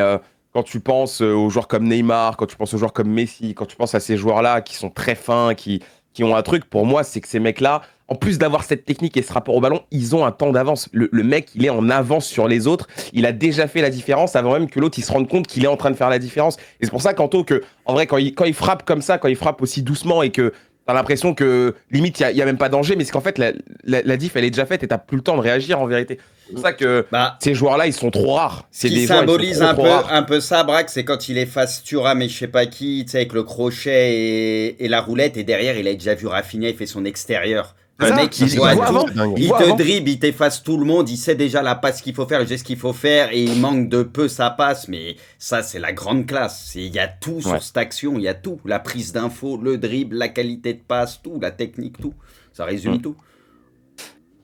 quand tu penses aux joueurs comme Neymar, quand tu penses aux joueurs comme Messi, quand tu penses à ces joueurs-là qui sont très fins, qui ont un truc, pour moi, c'est que ces mecs-là, en plus d'avoir cette technique et ce rapport au ballon, ils ont un temps d'avance. Le mec, il est en avance sur les autres. Il a déjà fait la différence avant même que l'autre il se rende compte qu'il est en train de faire la différence. Et c'est pour ça, Kanto, que en vrai, quand il frappe comme ça, quand il frappe aussi doucement et que t'as l'impression que limite il y a même pas danger, mais c'est qu'en fait la diff elle est déjà faite et t'as plus le temps de réagir en vérité. C'est pour ça que Bah, ces joueurs-là ils sont trop rares. ce C'est qui des joueurs ils symbolise sont trop rares. un peu ça, Braque, c'est quand il efface Thuram et je sais pas qui, tu sais, avec le crochet et la roulette, et derrière, il a déjà vu Rafinha, il fait son extérieur. Le Ça, mec, il voit voit tout. avant. C'est dingue. Il voit te avant. dribble, il t'efface tout le monde, il sait déjà la passe qu'il faut faire, le geste qu'il faut faire, et il manque de peu sa passe, mais ça, c'est la grande classe. Il y a tout Ouais. sur cette action, il y a tout. La prise d'info, le dribble, la qualité de passe, tout, la technique, tout. Ça résume tout.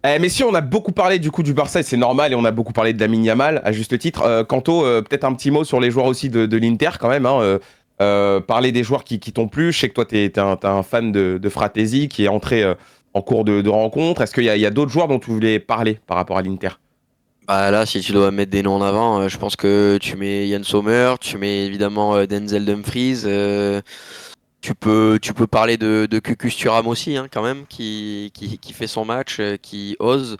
Mais si on a beaucoup parlé du coup du Barça, et c'est normal, et on a beaucoup parlé de Lamine Yamal à juste titre. Kanto, peut-être un petit mot sur les joueurs aussi de l'Inter quand même, hein, parler des joueurs qui t'ont plu. Je sais que toi t'es un fan de Fratesi qui est entré en cours de rencontre. Est-ce qu'il y a d'autres joueurs dont tu voulais parler par rapport à l'Inter? Bah là, si tu dois mettre des noms en avant, je pense que tu mets Yann Sommer, tu mets évidemment Denzel Dumfries. Tu peux parler de Kukus Thuram aussi, hein, quand même, qui fait son match, qui ose,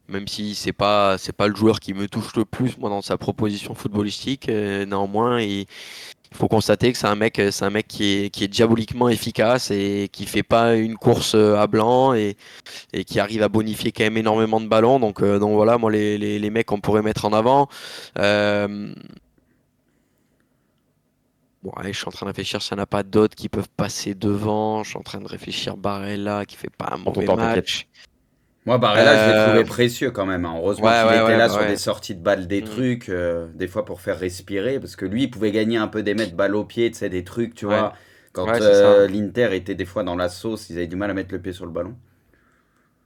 même si c'est pas le joueur qui me touche le plus moi dans sa proposition footballistique. Néanmoins, il faut constater que c'est un mec qui est diaboliquement efficace et qui fait pas une course à blanc et qui arrive à bonifier quand même énormément de ballons. Donc voilà, moi les mecs qu'on pourrait mettre en avant. Euh, Bon, allez, je suis en train de réfléchir s'il n'y en a pas d'autres qui peuvent passer devant. Je suis en train de réfléchir Barella qui fait pas un Prends ton mauvais temps, t'inquiète. match. Moi, Barella, je l'ai Euh, trouvé précieux quand même, hein. Heureusement Ouais, qu'il ouais, était ouais, là bah sur ouais. des sorties de balles, des Mm. trucs, des fois pour faire respirer, parce que lui, il pouvait gagner un peu des mètres balles au pied, tu sais, des trucs, tu Ouais, vois. Quand ouais, c'est ça. l'Inter était des fois dans la sauce, ils avaient du mal à mettre le pied sur le ballon.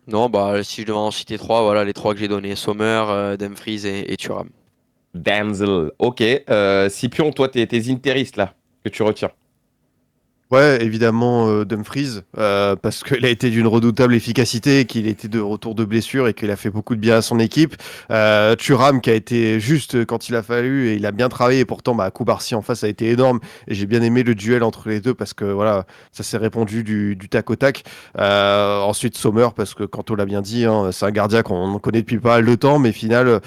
Non, bah si je devais en citer trois, voilà les trois que j'ai donnés, Sommer, Dumfries et Thuram. Denzel. Ok. Scipion, toi t'es interistes là que tu retiens. Ouais, évidemment Dumfries, parce qu'il a été d'une redoutable efficacité, qu'il était de retour de blessure et qu'il a fait beaucoup de bien à son équipe. Thuram qui a été juste quand il a fallu et il a bien travaillé. Et pourtant, Koubarsi en face a été énorme. Et j'ai bien aimé le duel entre les deux parce que voilà, ça s'est répondu du tac au tac. Ensuite, Sommer, parce que Kanto l'a bien dit, hein, c'est un gardien qu'on connaît depuis pas mal de temps, mais final,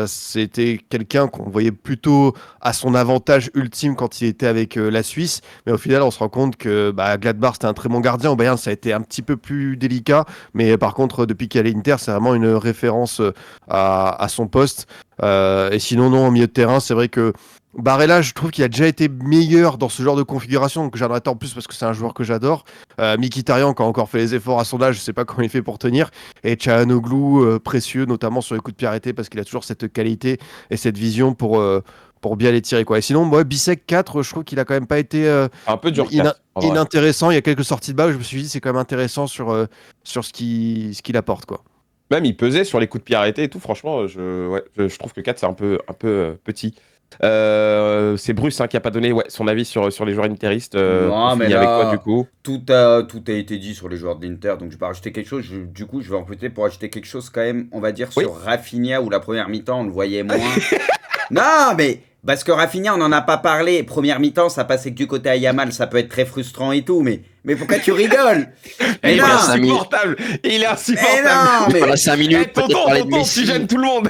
c'était quelqu'un qu'on voyait plutôt à son avantage ultime quand il était avec la Suisse. Mais au final, on se rend compte que Gladbach, c'était un très bon gardien. Au Bayern, ça a été un petit peu plus délicat. Mais par contre, depuis qu'il est à l'Inter, c'est vraiment une référence à son poste. Et sinon, non, au milieu de terrain, c'est vrai que Barella, je trouve qu'il a déjà été meilleur dans ce genre de configuration. Donc j'en attends plus parce que c'est un joueur que j'adore. Mkhitaryan, qui a encore fait les efforts à son âge, je sais pas comment il fait pour tenir. Et Çalhanoğlu, précieux, notamment sur les coups de pied arrêtés, parce qu'il a toujours cette qualité et cette vision pour bien les tirer, quoi. Et sinon, moi, Bissek 4, je trouve qu'il a quand même pas été Un peu dur, 4, en vrai. inintéressant. Il y a quelques sorties de balle, je me suis dit, c'est quand même intéressant sur ce qu'il apporte, quoi. Même il pesait sur les coups de pied arrêtés et tout, franchement, je trouve que 4 c'est un peu petit. C'est Bruce qui a pas donné son avis sur les joueurs interistes. Non, On mais finit avec quoi du là, coup? tout a été dit sur les joueurs de l'Inter, donc je vais pas rajouter quelque chose. Du coup, je vais en profiter pour ajouter quelque chose quand même, on va dire, Oui. sur Rafinha, où la première mi-temps, on le voyait moins. Non, mais parce que Rafinha, on n'en a pas parlé. Première mi-temps, ça passait que du côté à Yamal, ça peut être très frustrant et tout, mais pourquoi tu rigoles? Et il est non, insupportable! Il est mais insupportable! non, mais Voilà, 5 Eh, minutes, peut-être parler de tonton, tu Messi. gênes tout le monde!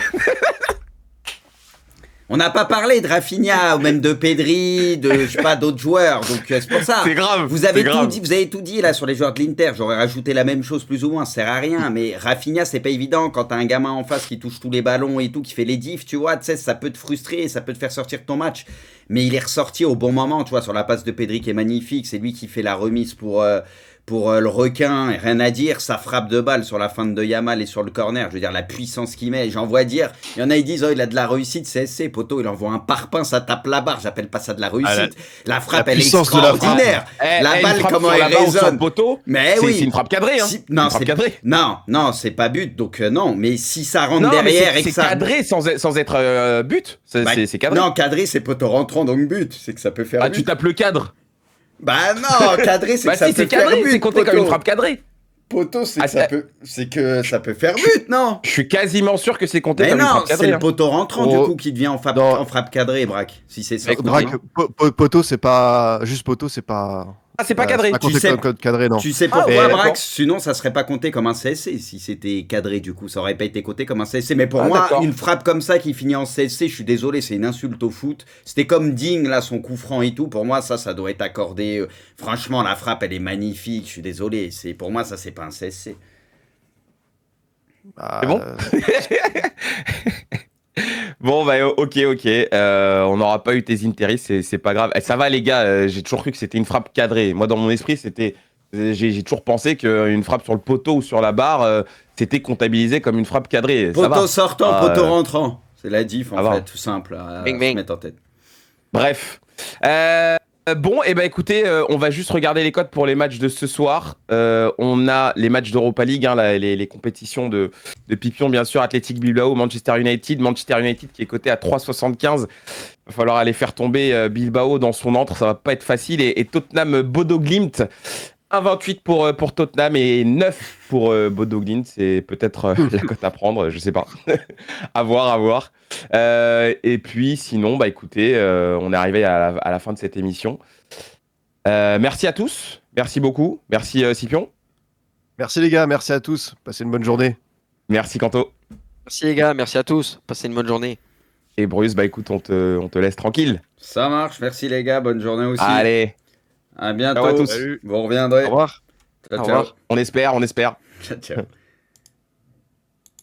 on n'a pas parlé de Rafinha ou même de Pedri, de je sais pas d'autres joueurs, donc c'est pour ça. C'est grave! Vous avez c'est tout grave. dit, vous avez tout dit là sur les joueurs de l'Inter. J'aurais rajouté la même chose plus ou moins, ça sert à rien. Mais Rafinha, c'est pas évident quand t'as un gamin en face qui touche tous les ballons et tout, qui fait les diffs, tu vois. Tu sais, ça peut te frustrer, ça peut te faire sortir de ton match. Mais il est ressorti au bon moment, tu vois, sur la passe de Pedri qui est magnifique. C'est lui qui fait la remise pour le requin, et rien à dire, ça frappe de balle sur la fin de Yamal et sur le corner. Je veux dire, la puissance qu'il met, j'en vois dire. Il y en a, ils disent, oh, il a de la réussite, CSC, poteau, il envoie un parpaing, ça tape la barre. J'appelle pas ça de la réussite. La frappe, la elle est puissance de la frappe. extraordinaire. La Une balle, frappe comment sur elle la barre ou sur le résonne. poteau, Mais c'est oui. une frappe cadrée, hein. Non, Une frappe cadrée. non, c'est pas but, donc non. Mais si ça rentre Non, mais derrière et que c'est ça. cadré sans être but. Bah, C'est cadré. Non, cadré, c'est poteau rentrant, donc but. C'est que ça peut faire Ah, but. tu tapes le cadre. Bah non, cadré, c'est Bah que ça si, peut c'est faire cadré, but. c'est compté comme poteau. une frappe cadrée. Poteau, c'est Ah, que ça peut faire but, non? Je suis quasiment sûr que c'est compté Mais comme une non, frappe c'est cadrée. le hein. poteau rentrant Oh, du coup qui devient en non. frappe cadrée, Braque. Si c'est ça. Avec Braque, poteau, c'est pas. Juste poteau, c'est pas. Ah, c'est pas cadré. C'est pas Tu compté sais- comme code cadré, non. Tu sais Ah, pourquoi, ouais, Braque? d'accord. Sinon, ça serait pas compté comme un CSC si c'était cadré du coup. Ça aurait pas été compté comme un CSC. Mais pour Ah, moi, d'accord. une frappe comme ça qui finit en CSC, je suis désolé, c'est une insulte au foot. C'était comme Ding, là, son coup franc et tout. Pour moi, ça doit être accordé. Franchement, la frappe, elle est magnifique. Je suis désolé. Pour moi, ça, c'est pas un CSC. C'est bon Bon, bah, ok. On n'aura pas eu tes interis, c'est pas grave. Ça va, les gars, j'ai toujours cru que c'était une frappe cadrée. Moi, dans mon esprit, j'ai toujours pensé qu'une frappe sur le poteau ou sur la barre, c'était comptabilisé comme une frappe cadrée. Ça va. Poteau sortant, Ah, poteau rentrant. C'est la diff, en ça va. fait, tout simple à Bing, se bing. mettre en tête. Bref. Bon, et ben écoutez, on va juste regarder les codes pour les matchs de ce soir. On a les matchs d'Europa League, hein, les compétitions de Pipion, bien sûr, Athletic Bilbao, Manchester United qui est coté à 3,75. Il va falloir aller faire tomber Bilbao dans son antre, ça va pas être facile. Et Tottenham Bodo Glimt, 1,28 pour Tottenham et 9 pour Bodo Glimt. C'est peut-être la cote à prendre, je sais pas. À voir. Et puis sinon, bah écoutez, on est arrivé à la fin de cette émission. Merci à tous, merci beaucoup, merci Scipion, Merci les gars, merci à tous. Passez une bonne journée. merci Kanto. Merci les gars, merci à tous. Passez une bonne journée. Et Bruce, bah écoute, on te laisse tranquille. Ça marche, merci les gars, bonne journée aussi. Allez, À bientôt. ciao à tous. Salut. Vous reviendrez. Au revoir. Ciao, Au ciao. revoir. On espère. Ciao, ciao.